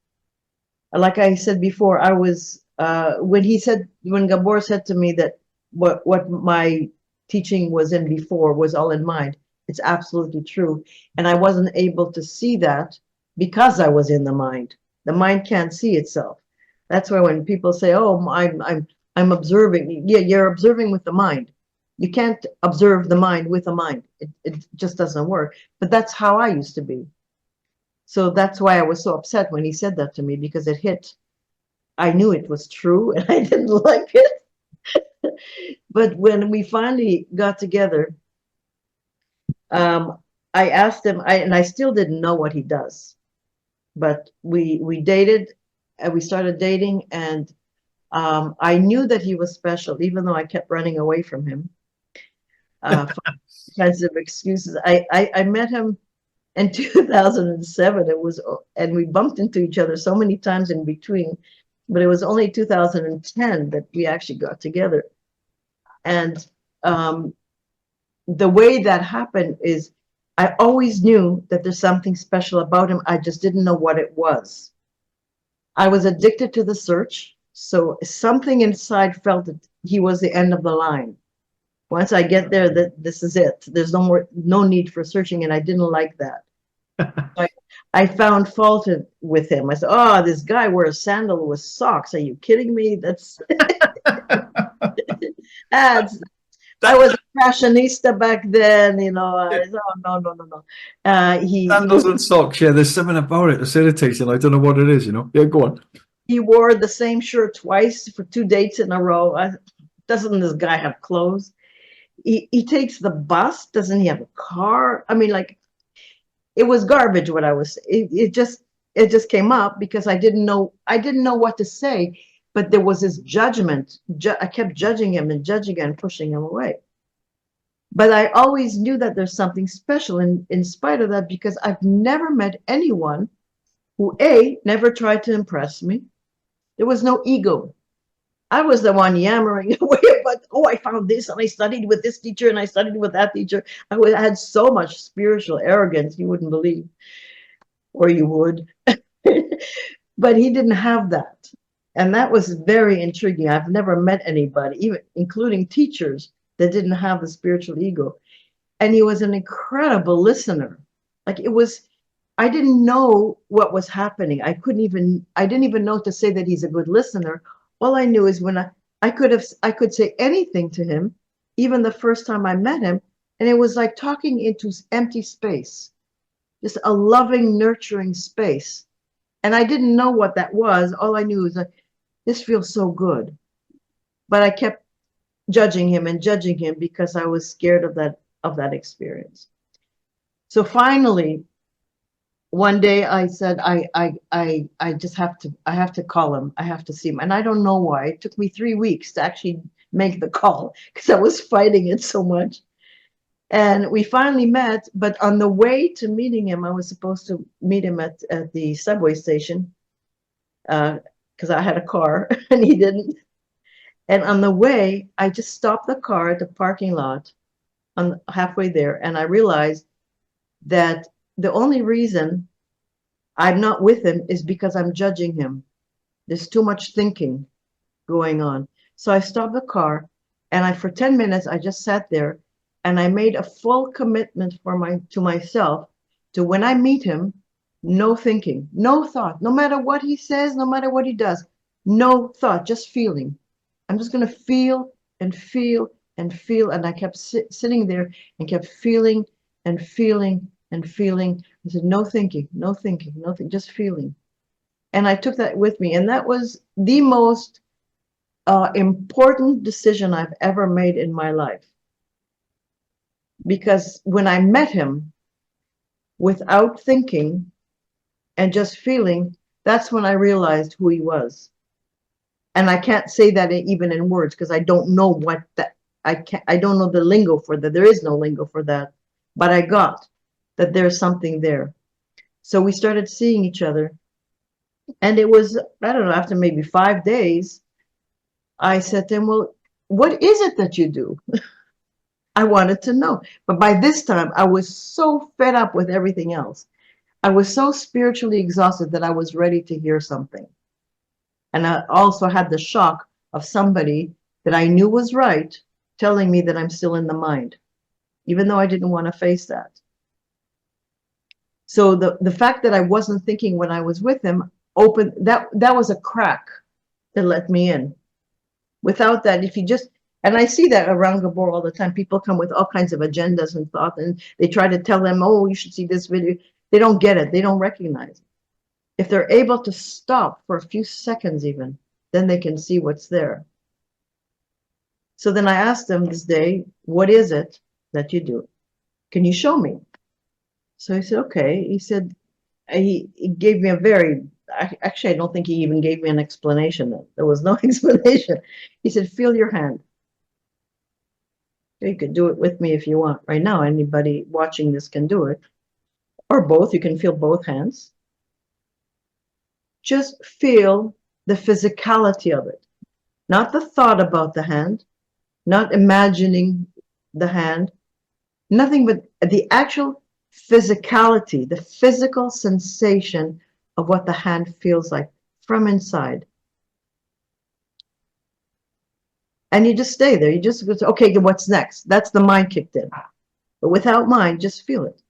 Like I said before, I was when Gabor said to me that what my teaching was in before was all in mind. It's absolutely true, and I wasn't able to see that because I was in the mind. The mind can't see itself. That's why when people say, "Oh, I'm observing," yeah, you're observing with the mind. You can't observe the mind with the mind. It just doesn't work. But that's how I used to be. So that's why I was so upset when he said that to me, because it hit. I knew it was true, and I didn't like it. But when we finally got together, I asked him, and I still didn't know what he does. But we dated, and we started dating, and I knew that he was special, even though I kept running away from him for kinds of excuses. I met him in 2007. And we bumped into each other so many times in between, but it was only 2010 that we actually got together. And the way that happened is, I always knew that there's something special about him. I just didn't know what it was. I was addicted to the search. So something inside felt that he was the end of the line. Once I get there, this is it. There's no need for searching, and I didn't like that. I found fault with him. I said, "Oh, this guy wears sandal with socks. Are you kidding me? That's I was a fashionista back then, I said, oh, no. Sandals and socks. Yeah, there's something about it that's irritating. I don't know what it is. Yeah, go on. He wore the same shirt twice for 2 dates in a row. Doesn't this guy have clothes? He takes the bus. Doesn't he have a car? I mean, like, it was garbage what I was. It just came up because I didn't know what to say. But there was this judgment. I kept judging him and pushing him away. But I always knew that there's something special in spite of that, because I've never met anyone who, never tried to impress me. There was no ego. I was the one yammering away about, I found this, and I studied with this teacher, and I studied with that teacher. I had so much spiritual arrogance, you wouldn't believe, or you would. But he didn't have that. And that was very intriguing. I've never met anybody, even including teachers, that didn't have the spiritual ego. And he was an incredible listener. Like, I didn't know what was happening. I didn't even know to say that he's a good listener. All I knew is when I could say anything to him, even the first time I met him, and it was like talking into empty space, just a loving, nurturing space. And I didn't know what that was. All I knew was that this feels so good. But I kept judging him and judging him because I was scared of that experience. So finally, one day I said, I just I have to call him. I have to see him. And I don't know why. It took me 3 weeks to actually make the call because I was fighting it so much. And we finally met, but on the way to meeting him, I was supposed to meet him at the subway station because I had a car and he didn't. And on the way, I just stopped the car at the parking lot on halfway there, and I realized that the only reason I'm not with him is because I'm judging him. There's too much thinking going on. So I stopped the car, and for 10 minutes, I just sat there, and I made a full commitment to myself to when I meet him, no thinking, no thought, no matter what he says, no matter what he does, no thought, just feeling. I'm just going to feel and feel and feel. And I kept sitting there and kept feeling and feeling and feeling. I said, no thinking, no thinking, nothing, just feeling. And I took that with me. And that was the most important decision I've ever made in my life. Because when I met him without thinking and just feeling, that's when I realized who he was. And I can't say that even in words because I don't know what that I don't know the lingo for that. There is no lingo for that. But I got that there's something there. So we started seeing each other. And it was, I don't know, after maybe 5 days, I said to him, well, what is it that you do? I wanted to know. But by this time, I was so fed up with everything else. I was so spiritually exhausted that I was ready to hear something. And I also had the shock of somebody that I knew was right telling me that I'm still in the mind, even though I didn't want to face that. So the fact that I wasn't thinking when I was with him opened, that was a crack that let me in. Without that, if you just, and I see that around Gabor all the time, people come with all kinds of agendas and thoughts, and they try to tell them, oh, you should see this video. They don't get it. They don't recognize it. If they're able to stop for a few seconds even, then they can see what's there. So then I asked him this day, what is it that you do? Can you show me? So he said, okay. He said, he gave me a very, actually, I don't think he even gave me an explanation. There was no explanation. He said, feel your hand. You could do it with me if you want. Right now, anybody watching this can do it. Or both. You can feel both hands. Just feel the physicality of it. Not the thought about the hand, not imagining the hand, nothing but the actual physicality, the physical sensation of what the hand feels like from inside. And you just stay there. You just go, okay, what's next? That's the mind kicked in. But without mind, just feel it.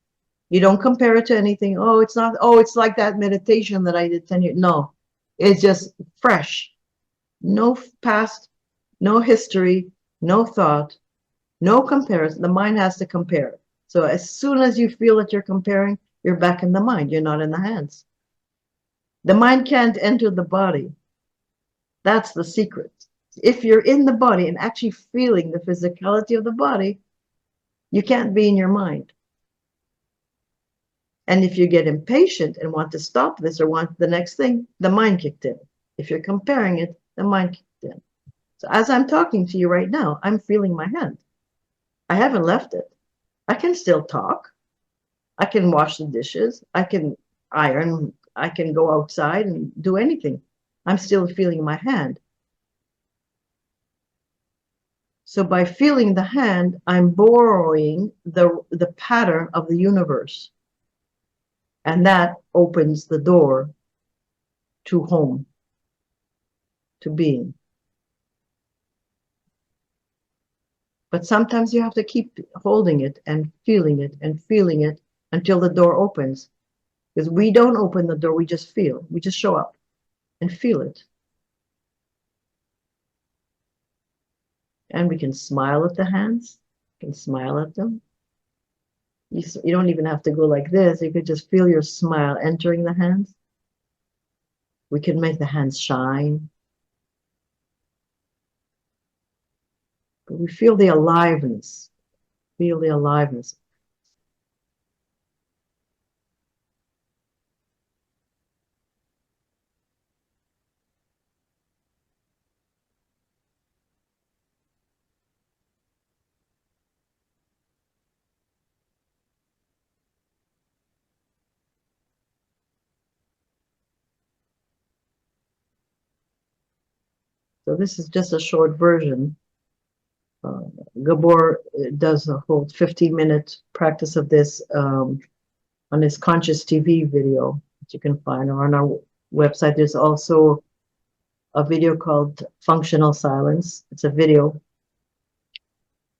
You don't compare it to anything. Oh, it's not, oh, it's like that meditation that I did 10 years. No, it's just fresh. No past, no history, no thought, no comparison. The mind has to compare. So as soon as you feel that you're comparing, you're back in the mind. You're not in the hands. The mind can't enter the body. That's the secret. If you're in the body and actually feeling the physicality of the body, you can't be in your mind. And if you get impatient and want to stop this or want the next thing, the mind kicked in. If you're comparing it, the mind kicked in. So as I'm talking to you right now, I'm feeling my hand. I haven't left it. I can still talk. I can wash the dishes. I can iron. I can go outside and do anything. I'm still feeling my hand. So by feeling the hand, I'm borrowing the pattern of the universe. And that opens the door to home, to being. But sometimes you have to keep holding it and feeling it until the door opens. Because we don't open the door, we just feel. We just show up and feel it. And we can smile at the hands. You can smile at them. You don't even have to go like this. You could just feel your smile entering the hands. We can make the hands shine. But we feel the aliveness. Feel the aliveness. So this is just a short version. Gabor does a whole 15-minute practice of this on his Conscious TV video that you can find, or on our website. There's also a video called Functional Silence. It's a video.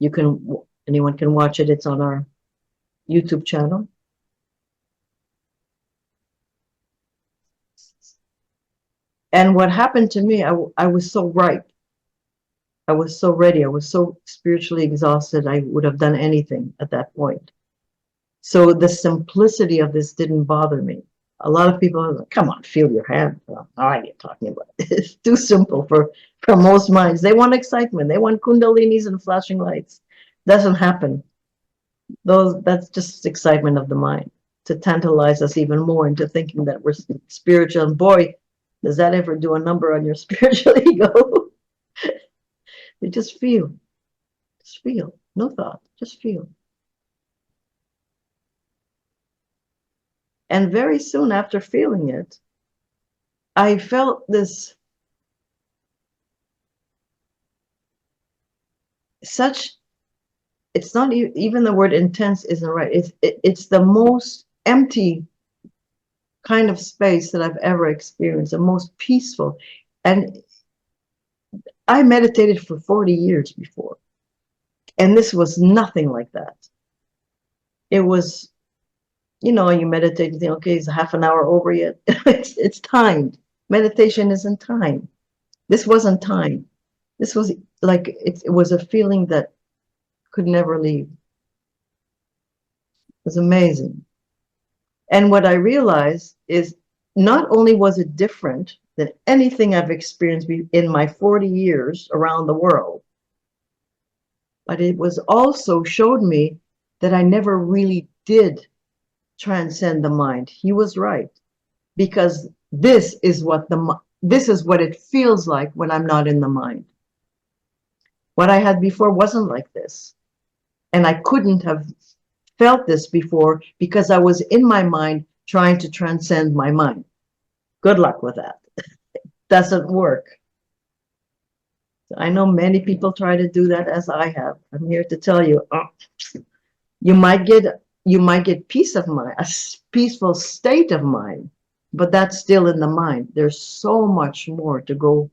Anyone can watch it. It's on our YouTube channel. And what happened to me, I was so ripe. I was so ready. I was so spiritually exhausted. I would have done anything at that point. So the simplicity of this didn't bother me. A lot of people are like, come on, feel your hand. Well, how are you talking about? It's too simple for most minds. They want excitement. They want kundalinis and flashing lights. Doesn't happen. That's just excitement of the mind to tantalize us even more into thinking that we're spiritual. And boy, does that ever do a number on your spiritual ego? You just feel, no thought, just feel. And very soon after feeling it, I felt this it's not even the word intense isn't right. It's the most empty kind of space that I've ever experienced, the most peaceful. And I meditated for 40 years before, and this was nothing like that. It was, you meditate, you think, okay, is half an hour over yet? It's timed. Meditation isn't time. This wasn't time. This was like, it was a feeling that could never leave. It was amazing. And what I realized is not only was it different than anything I've experienced in my 40 years around the world, but it was also showed me that I never really did transcend the mind. He was right, because this is what it feels like when I'm not in the mind. What I had before wasn't like this, and I couldn't have felt this before because I was in my mind trying to transcend my mind. Good luck with that. Doesn't work. I know many people try to do that, as I have. I'm here to tell you, you might get peace of mind, a peaceful state of mind, but that's still in the mind. There's so much more to go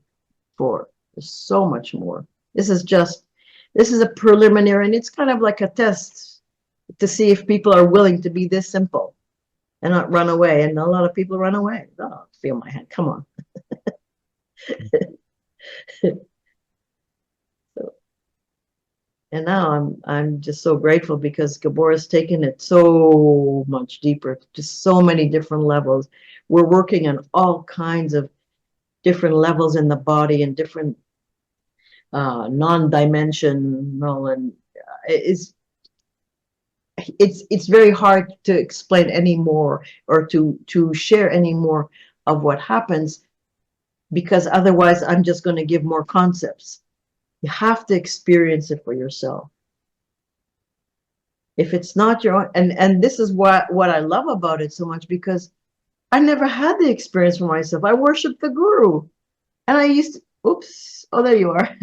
for. There's so much more. This is a preliminary, and it's kind of like a test to see if people are willing to be this simple and not run away. And a lot of people run away. Oh, feel my hand. Come on. And now I'm just so grateful because Gabor has taken it so much deeper, just so many different levels. We're working on all kinds of different levels in the body and different non-dimensional, and it's very hard to explain anymore or to share any more of what happens, because otherwise I'm just going to give more concepts. You have to experience it for yourself. If it's not your own, and this is what I love about it so much, because I never had the experience for myself. I worshiped the guru, and I used to, oops, oh, there you are.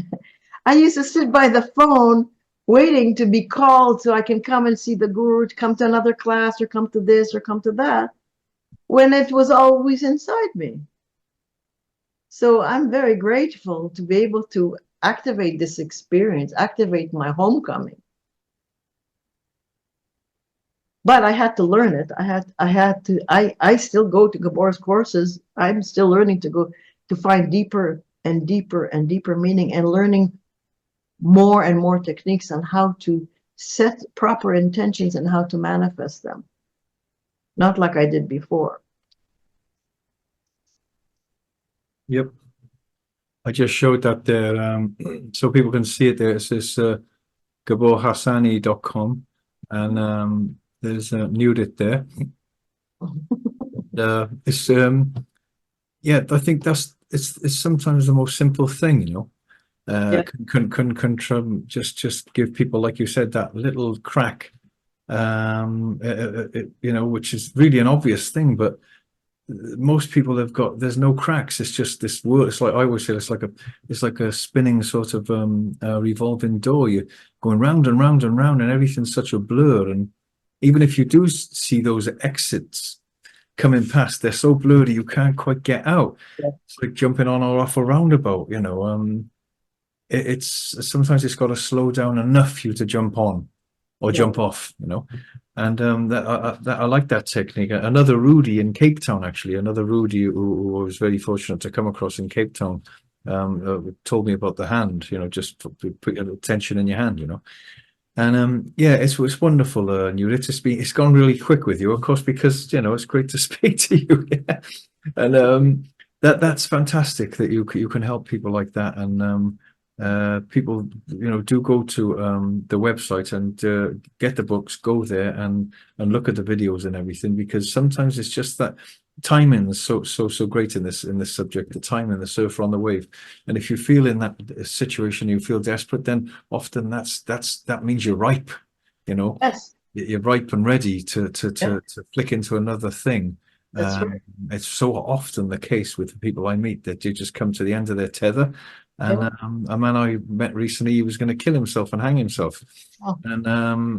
I used to sit by the phone waiting to be called so I can come and see the guru, to come to another class or come to this or come to that, when it was always inside me. So I'm very grateful to be able to activate this experience, activate my homecoming. But I had to learn it. I still go to Gabor's courses. I'm still learning to find deeper and deeper and deeper meaning, and learning more and more techniques on how to set proper intentions and how to manifest them. Not like I did before. Yep. I just showed that there, so people can see it there. It says gaborhassani.com, and there's Nurit there. It's yeah, I think it's sometimes the most simple thing, you know. Yeah. Just give people, like you said, that little crack, you know, which is really an obvious thing, but most people have got, there's no cracks. It's just this world. It's like I always say, it's like a spinning sort of revolving door. You're going round and round and round, and everything's such a blur. And even if you do see those exits coming past, they're so blurry you can't quite get out. Yeah. It's like jumping on or off a roundabout, you know. It's sometimes it's got to slow down enough for you to jump on or jump off, you know. And I like that technique. Another Rudy in Cape Town, actually, another Rudy who I was very fortunate to come across in Cape Town, told me about the hand, you know, just put your attention in your hand, you know. And yeah, it's wonderful, Nurit. It's gone really quick with you, of course, because you know it's great to speak to you. Yeah. And that's fantastic that you can help people like that. And people, you know, do go to the website and get the books, go there and look at the videos and everything, because sometimes it's just that timing is so great in this subject, the timing, the surfer on the wave. And if you feel in that situation, you feel desperate, then often that means you're ripe, you know. Yes. You're ripe and ready to flick into another thing. That's right. It's so often the case with the people I meet that you just come to the end of their tether. And a man I met recently, he was going to kill himself and hang himself. Oh. And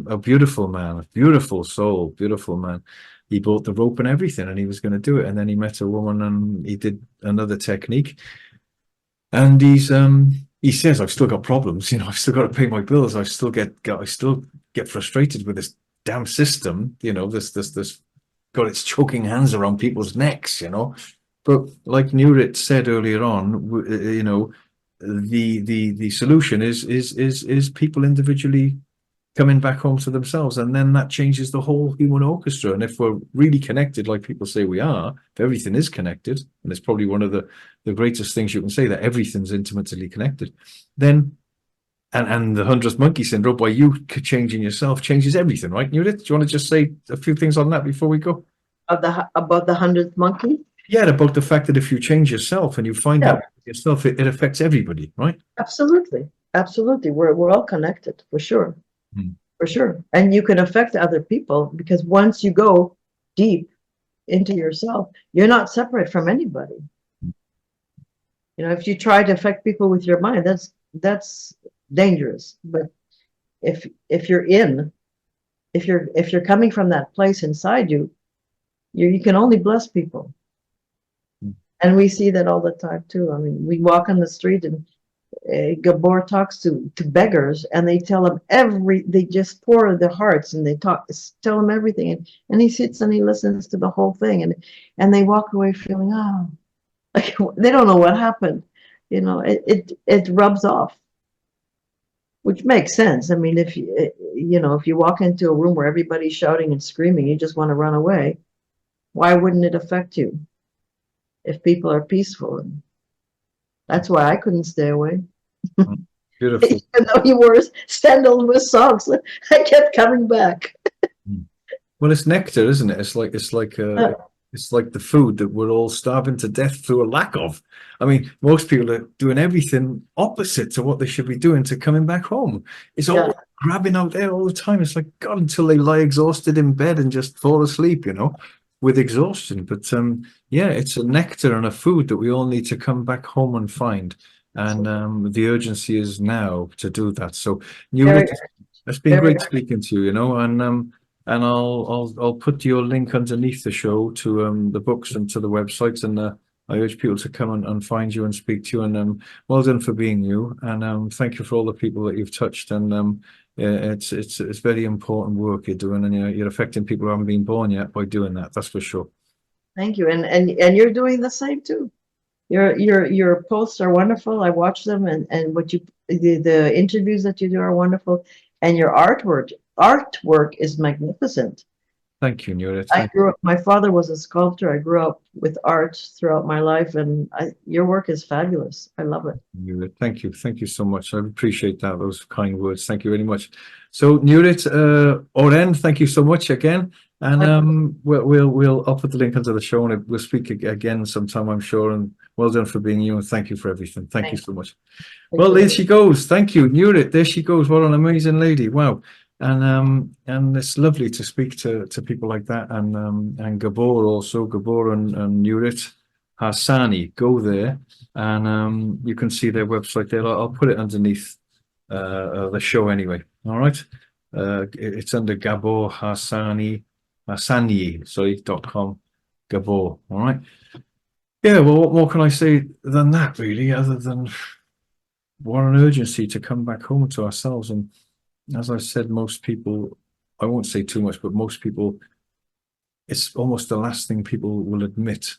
a beautiful man, a beautiful soul, beautiful man. He bought the rope and everything, and he was going to do it. And then he met a woman, and he did another technique. And he says, "I've still got problems. You know, I've still got to pay my bills. I still get frustrated with this damn system. You know, this got its choking hands around people's necks. You know." But like Nurit said earlier on, you know, the solution is people individually coming back home to themselves, and then that changes the whole human orchestra. And if we're really connected, like people say we are, if everything is connected, and it's probably one of the greatest things you can say, that everything's intimately connected, then and the 100th monkey syndrome, by you changing yourself, changes everything, right? Nurit, do you want to just say a few things on that before we go? About the 100th monkey? Yeah, about the fact that if you change yourself and you find out yourself, it affects everybody, right? Absolutely. Absolutely. We're all connected, for sure. For sure. And you can affect other people, because once you go deep into yourself, you're not separate from anybody. You know, if you try to affect people with your mind, that's dangerous. But if you're coming from that place inside you, you can only bless people. And we see that all the time too. I mean, we walk on the street and Gabor talks to beggars, and they tell him they just pour their hearts, and they tell him everything, and he sits and he listens to the whole thing, and they walk away feeling, oh, like they don't know what happened. You know, it rubs off, which makes sense. I mean, if you walk into a room where everybody's shouting and screaming, you just want to run away. Why wouldn't it affect you if people are peaceful? And that's why I couldn't stay away. Beautiful. Even though you wore sandals with socks, I kept coming back. Well, it's nectar, isn't it? It's like the food that we're all starving to death through a lack of. I mean, most people are doing everything opposite to what they should be doing to coming back home. It's all grabbing out there all the time. It's like, God, until they lie exhausted in bed and just fall asleep, you know, with exhaustion. But yeah, it's a nectar and a food that we all need to come back home and find. And the urgency is now to do that. So, Nurit, it's been great speaking to you, you know, and I'll put your link underneath the show to the books and to the websites, and I urge people to come and find you and speak to you. And well done for being you, and thank you for all the people that you've touched. And it's very important work you're doing, and you're affecting people who haven't been born yet by doing that. That's for sure. Thank you, and you're doing the same too. Your posts are wonderful. I watch them, and what you the interviews that you do are wonderful, and your artwork is magnificent. Thank you, Nurit. I Thank grew up, my father was a sculptor. I grew up with art throughout my life, and your work is fabulous. I love it. you, Nurit. Thank you. Thank you so much. I appreciate that. Those kind words. Thank you very much. So, Nurit Oren, thank you so much again. And I'll put the link onto the show, and we'll speak again sometime, I'm sure. And well done for being you, and thank you for everything. Thank you so much. Well, there she goes. Thank you, Nurit. There she goes. What an amazing lady. Wow. And it's lovely to speak to people like that. And Gabor also, Gabor and Nurit Hassani. Go there, and you can see their website there. I'll put it underneath the show anyway. All right. It's under Gabor Hassani, sorry, .com. Gabor. All right. Yeah. Well, what more can I say than that, really, other than what an urgency to come back home to ourselves. And as I said, most people, I won't say too much, but most people, it's almost the last thing people will admit.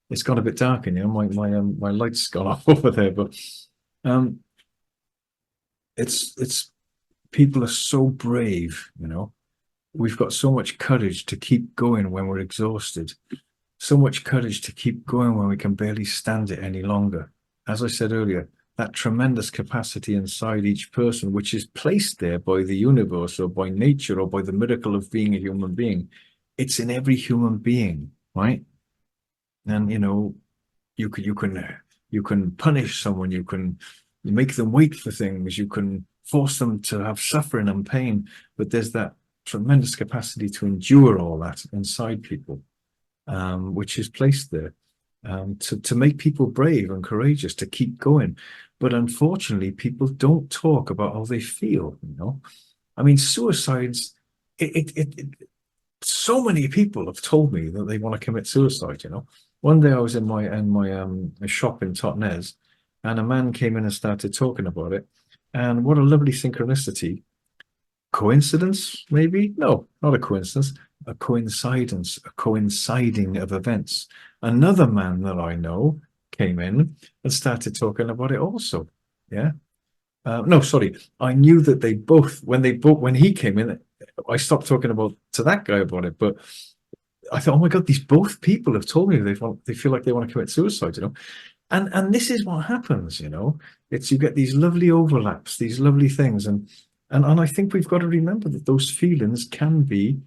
It's got a bit dark in here. My light's gone off over there, but it's people are so brave, you know. We've got so much courage to keep going when we're exhausted, so much courage to keep going when we can barely stand it any longer. As I said earlier, that tremendous capacity inside each person, which is placed there by the universe or by nature or by the miracle of being a human being, it's in every human being, right? And you know, you can punish someone, you can make them wait for things, you can force them to have suffering and pain, but there's that tremendous capacity to endure all that inside people, which is placed there. To make people brave and courageous to keep going. But unfortunately, people don't talk about how they feel, you know. I mean, suicides, so many people have told me that they want to commit suicide, you know. One day I was in my shop in Totnes, and a man came in and started talking about it. And what a lovely synchronicity. Coincidence, maybe? No, not a coincidence. A coincidence, a coinciding of events. Another man that I know came in and started talking about it also. Yeah. No, sorry. I knew that they both, when he came in, I stopped talking to that guy about it. But I thought, oh my God, these both people have told me they feel like they want to commit suicide, you know. And this is what happens, you know. It's you get these lovely overlaps, these lovely things, and I think we've got to remember that those feelings can be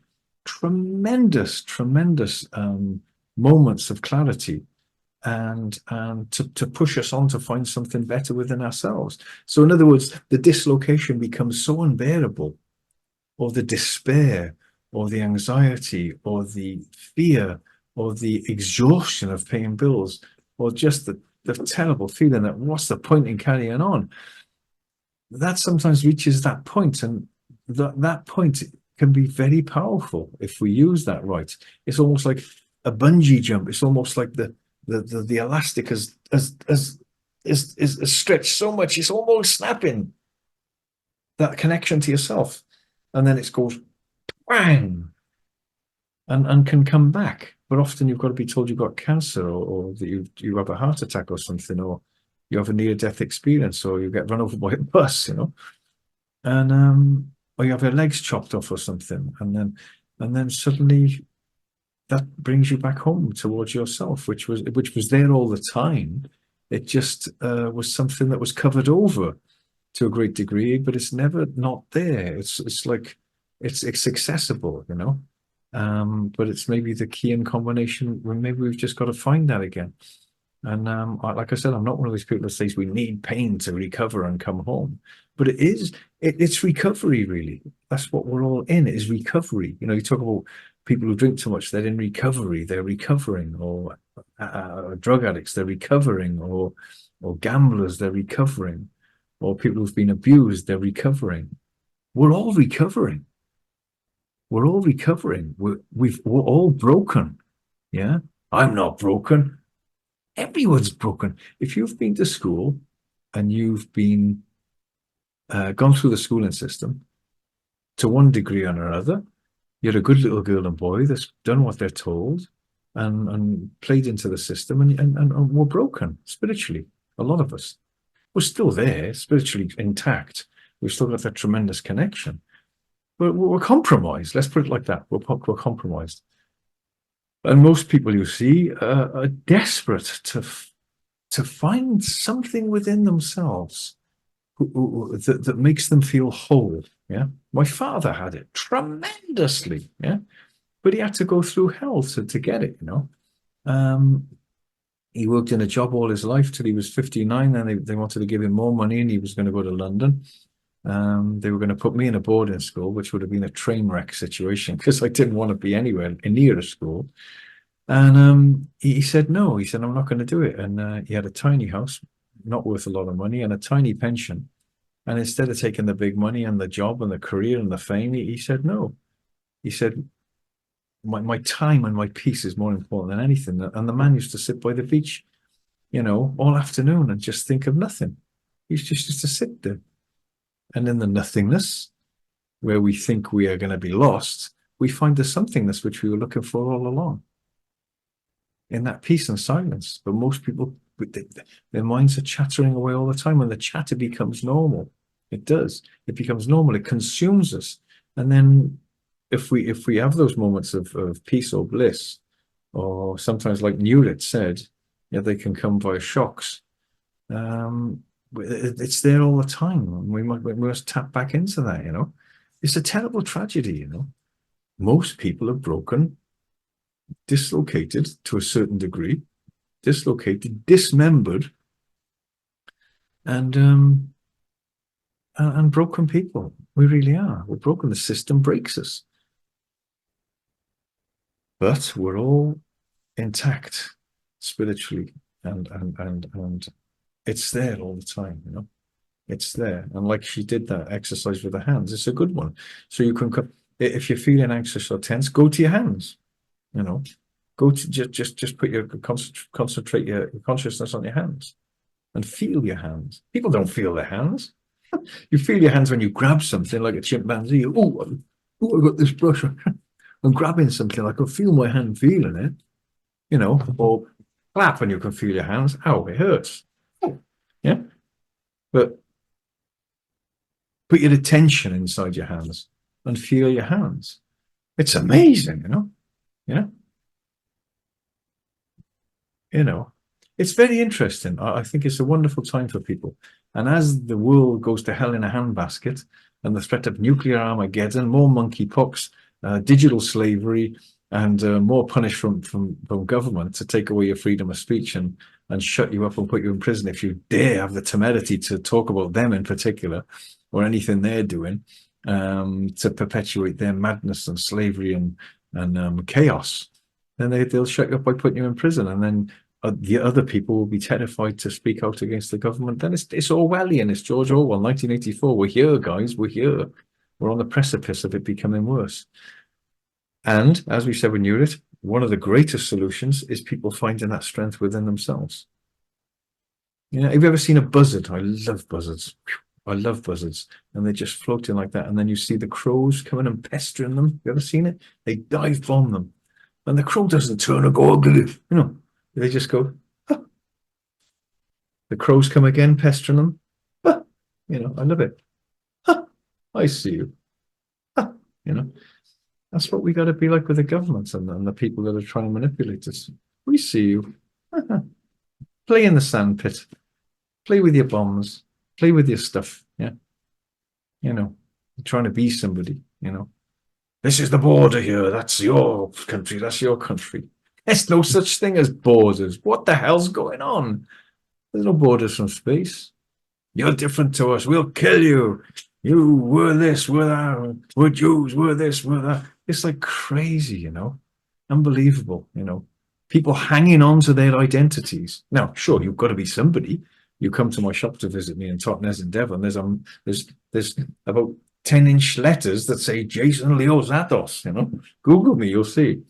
tremendous, tremendous moments of clarity, and to push us on to find something better within ourselves. So, in other words, the dislocation becomes so unbearable, or the despair, or the anxiety, or the fear, or the exhaustion of paying bills, or just the terrible feeling that what's the point in carrying on? That sometimes reaches that point, and that point can be very powerful if we use that right. It's almost like a bungee jump. It's almost like the elastic is stretched so much it's almost snapping that connection to yourself, and then it goes bang, and can come back. But often you've got to be told you've got cancer, or that you have a heart attack or something, or you have a near-death experience, or you get run over by a bus, you know, and or you have your legs chopped off or something, and then suddenly that brings you back home towards yourself, which was there all the time. It just was something that was covered over to a great degree, but it's never not there. It's like it's accessible, you know. But it's maybe the key in combination where maybe we've just got to find that again. And like I said, I'm not one of those people that says we need pain to recover and come home. But it's recovery, really. That's what we're all in, is recovery. You know, you talk about people who drink too much, they're in recovery, they're recovering, or drug addicts, they're recovering, or gamblers, they're recovering, or people who've been abused, they're recovering. We're all recovering. We're all recovering. We're all broken. Yeah. I'm not broken. Everyone's broken. If you've been to school and you've been gone through the schooling system to one degree or another, you're a good little girl and boy that's done what they're told, and played into the system, and we're broken spiritually. A lot of us. We're still there, spiritually intact. We've still got that tremendous connection. But we're compromised. Let's put it like that. We're compromised. And most people you see are desperate to find something within themselves that makes them feel whole. Yeah. My father had it tremendously. Yeah. But he had to go through hell to get it, you know. He worked in a job all his life till he was 59. Then they wanted to give him more money and he was going to go to London. They were going to put me in a boarding school, which would have been a train wreck situation because I didn't want to be anywhere near a school. And he said no. He said, I'm not going to do it. And he had a tiny house, not worth a lot of money, and a tiny pension. And instead of taking the big money and the job and the career and the fame, he said no. He said, my time and my peace is more important than anything. And the man used to sit by the beach, you know, all afternoon and just think of nothing. He used to sit there. And in the nothingness, where we think we are going to be lost, we find the somethingness which we were looking for all along. In that peace and silence. But most people, their minds are chattering away all the time, and the chatter becomes normal. It does. It becomes normal. It consumes us. And then if we have those moments of peace or bliss, or sometimes like Nurit said, yeah, they can come via shocks. It's there all the time. We must tap back into that, you know. It's a terrible tragedy, you know. Most people are broken, dislocated to a certain degree, dislocated, dismembered, and broken people. We really are. We're broken. The system breaks us. But we're all intact spiritually, and it's there all the time, you know. It's there. And like she did that exercise with the hands, it's a good one. So you can, if you're feeling anxious or tense, go to your hands, you know. Go to just put your concentrate your consciousness on your hands and feel your hands. People don't feel their hands. You feel your hands when you grab something like a chimpanzee. Oh, I got this brush. I'm grabbing something. I can feel my hand feeling it, you know. Or clap and you can feel your hands. Ow, it hurts. Yeah. But put your attention inside your hands and feel your hands. It's amazing, you know. Yeah. You know, it's very interesting. I think it's a wonderful time for people. And as the world goes to hell in a handbasket and the threat of nuclear Armageddon, more monkeypox, digital slavery, and more punish from government to take away your freedom of speech and shut you up and put you in prison if you dare have the temerity to talk about them in particular or anything they're doing, to perpetuate their madness and slavery and chaos. Then they'll shut you up by putting you in prison, and then the other people will be terrified to speak out against the government. Then it's Orwellian. It's George Orwell, 1984. We're here, guys. We're here. We're on the precipice of it becoming worse. And as we said with Nurit, one of the greatest solutions is people finding that strength within themselves. You know, have you ever seen a buzzard? I love buzzards. I love buzzards. And they're just floating like that. And then you see the crows coming and pestering them. Have you ever seen it? They dive bomb them. And the crow doesn't turn and go ugly, you know. They just go, ah. The crows come again, pestering them. Ah. You know, I love it. Ah. I see you. Ah. You know, that's what we got to be like with the governments and the people that are trying to manipulate us. We see you. Play in the sandpit. Play with your bombs. Play with your stuff. Yeah. You know, you're trying to be somebody, you know. This is the border here. That's your country. That's your country. There's no such thing as borders. What the hell's going on? There's no borders from space. You're different to us. We'll kill you. You were this, we're that. We're Jews, we're this, we're that. It's like crazy, you know. Unbelievable, you know. People hanging on to their identities. Now, sure, you've got to be somebody. You come to my shop to visit me in Totnes in Devon. There's about 10-inch letters that say Jason Liasatos, you know. Google me, you'll see.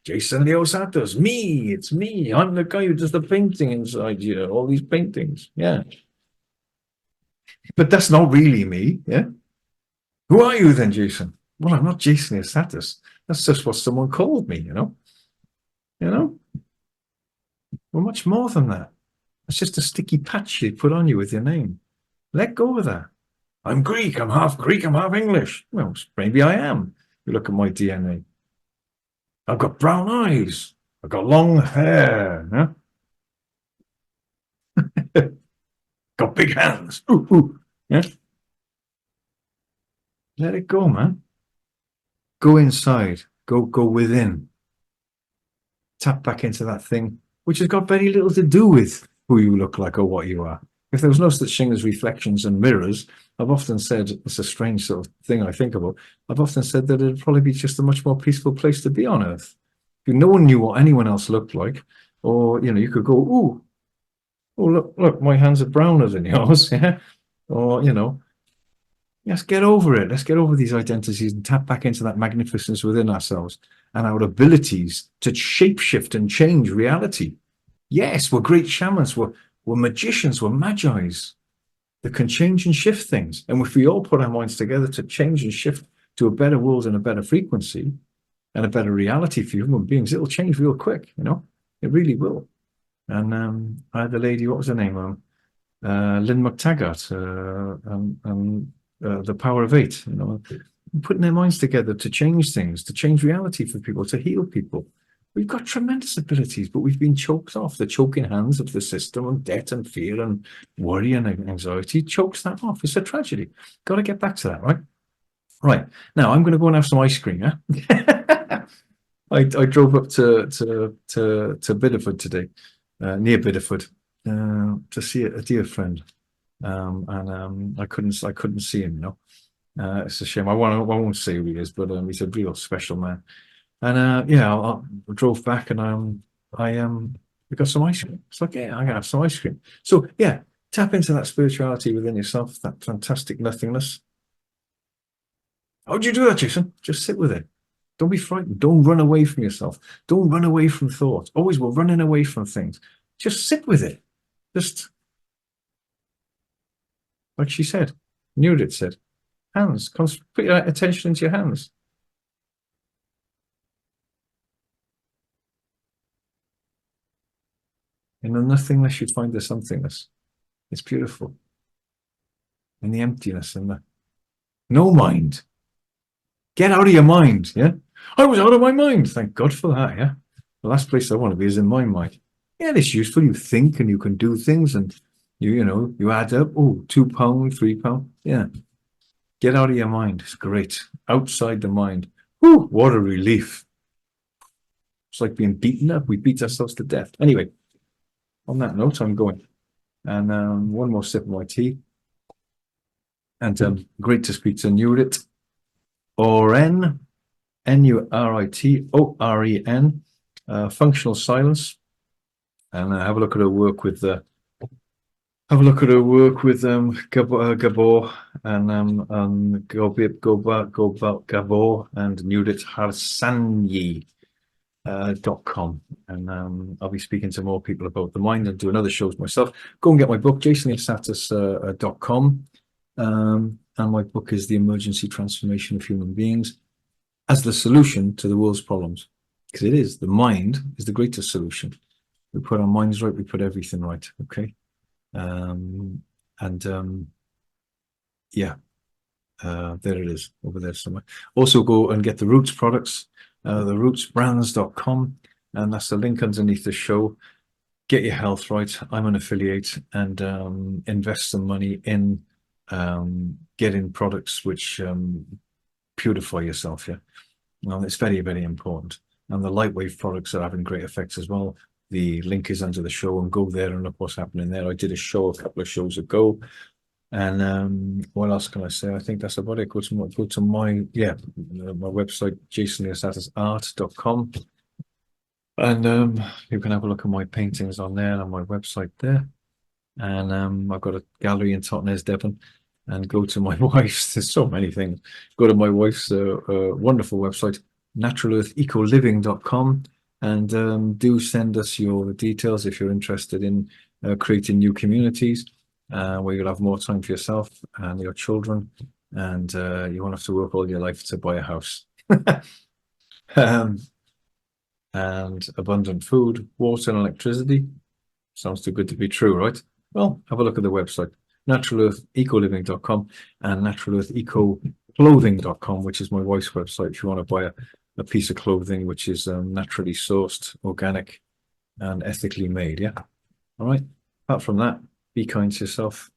Jason Liasatos, me, it's me. I'm the guy who does the painting inside here, all these paintings, yeah. But that's not really me, yeah. Who are you then, Jason? Well, I'm not Jason Liasatos. That's just what someone called me, you know. You know, we're much more than that. It's just a sticky patch they put on you with your name. Let go of that. I'm Greek, I'm half English. Well, maybe I am. You look at my DNA. I've got brown eyes. I've got long hair. Yeah? Got big hands. Ooh, ooh. Yeah? Let it go, man. Go inside. Go within. Tap back into that thing, which has got very little to do with who you look like or what you are. If there was no such thing as reflections and mirrors, I've often said, it's a strange sort of thing I think about, I've often said that it'd probably be just a much more peaceful place to be on Earth. If no one knew what anyone else looked like, or, you know, you could go, ooh, oh, look, my hands are browner than yours, yeah? Or, you know, let's get over it. Let's get over these identities and tap back into that magnificence within ourselves and our abilities to shapeshift and change reality. Yes, we're great shamans, we're magicians, we're magi's that can change and shift things. And if we all put our minds together to change and shift to a better world and a better frequency and a better reality for human beings, it'll change real quick, you know, it really will. And I had the lady, what was her name? Lynn McTaggart, The Power of Eight, you know, putting their minds together to change things, to change reality for people, to heal people. We've got tremendous abilities, but we've been choked off. The choking hands of the system and debt and fear and worry and anxiety chokes that off. It's a tragedy. Got to get back to that, right? Right. Now I'm going to go and have some ice cream, yeah? I drove up to Bideford today, near Bideford, to see a dear friend. And I couldn't see him, you know. It's a shame. I won't say who he is, but he's a real special man. And yeah, I drove back and we got some ice cream. It's like, yeah, I'm gonna have some ice cream. So yeah, tap into that spirituality within yourself, that fantastic nothingness. How do you do that, Jason? Just sit with it. Don't be frightened. Don't run away from yourself. Don't run away from thoughts. Always we're running away from things. Just sit with it. Just like she said, Nurit said, hands. Put your attention into your hands. In the nothingness, you find the somethingness. It's beautiful. In the emptiness and the no mind. Get out of your mind, yeah? I was out of my mind. Thank God for that, yeah? The last place I want to be is in my mind. Yeah, it's useful. You think and you can do things and you know, you add up. Oh, £2, £3. Yeah. Get out of your mind. It's great. Outside the mind. Whew, what a relief. It's like being beaten up. We beat ourselves to death. Anyway, on that note, I'm going. And one more sip of my tea. And great to speak to Nurit Oren, Nuritoren, Functional Silence. And have a look at her work with Gabor and Gabor and Nurit Harsanyi.com. And I'll be speaking to more people about the mind and doing other shows myself. Go and get my book, jasonliasatos.com. And my book is The Emergency Transformation of Human Beings as the solution to the world's problems. Because it is, the mind is the greatest solution. We put our minds right, we put everything right, okay? Yeah, there it is, over there somewhere. Also go and get the Roots products, therootsbrands.com, and that's the link underneath the show. Get your health right. I'm an affiliate and invest some money in getting products which purify yourself, yeah? It's very, very important. And the lightwave products are having great effects as well. The link is under the show, and go there and look what's happening there. I did a show a couple of shows ago. And what else can I say? I think that's about it. Go to my website, jasonliasatosart.com. And you can have a look at my paintings on there and on my website there. And I've got a gallery in Totnes, Devon. And go to my wife's, there's so many things. Go to my wife's wonderful website, naturalearthecoliving.com. And do send us your details if you're interested in creating new communities where you'll have more time for yourself and your children, and you won't have to work all your life to buy a house. and abundant food, water, and electricity. Sounds too good to be true, right? Well, have a look at the website, naturalearthecoliving.com and naturalearthecoclothing.com, which is my wife's website if you want to buy a piece of clothing which is naturally sourced, organic, and ethically made. Yeah. All right. Apart from that, be kind to yourself,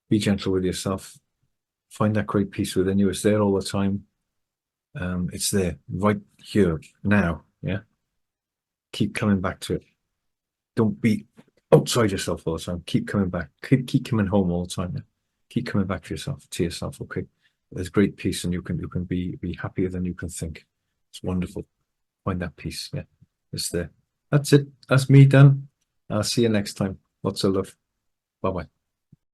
be gentle with yourself, find that great peace within you. It's there all the time. It's there right here now. Yeah. Keep coming back to it. Don't be outside yourself all the time. Keep coming back. Keep coming home all the time. Yeah? Keep coming back to yourself. Okay. There's great peace, and you can be happier than you can think. It's wonderful. Find that peace. Yeah. It's there. That's it. That's me done. I'll see you next time. Lots of love. Bye bye.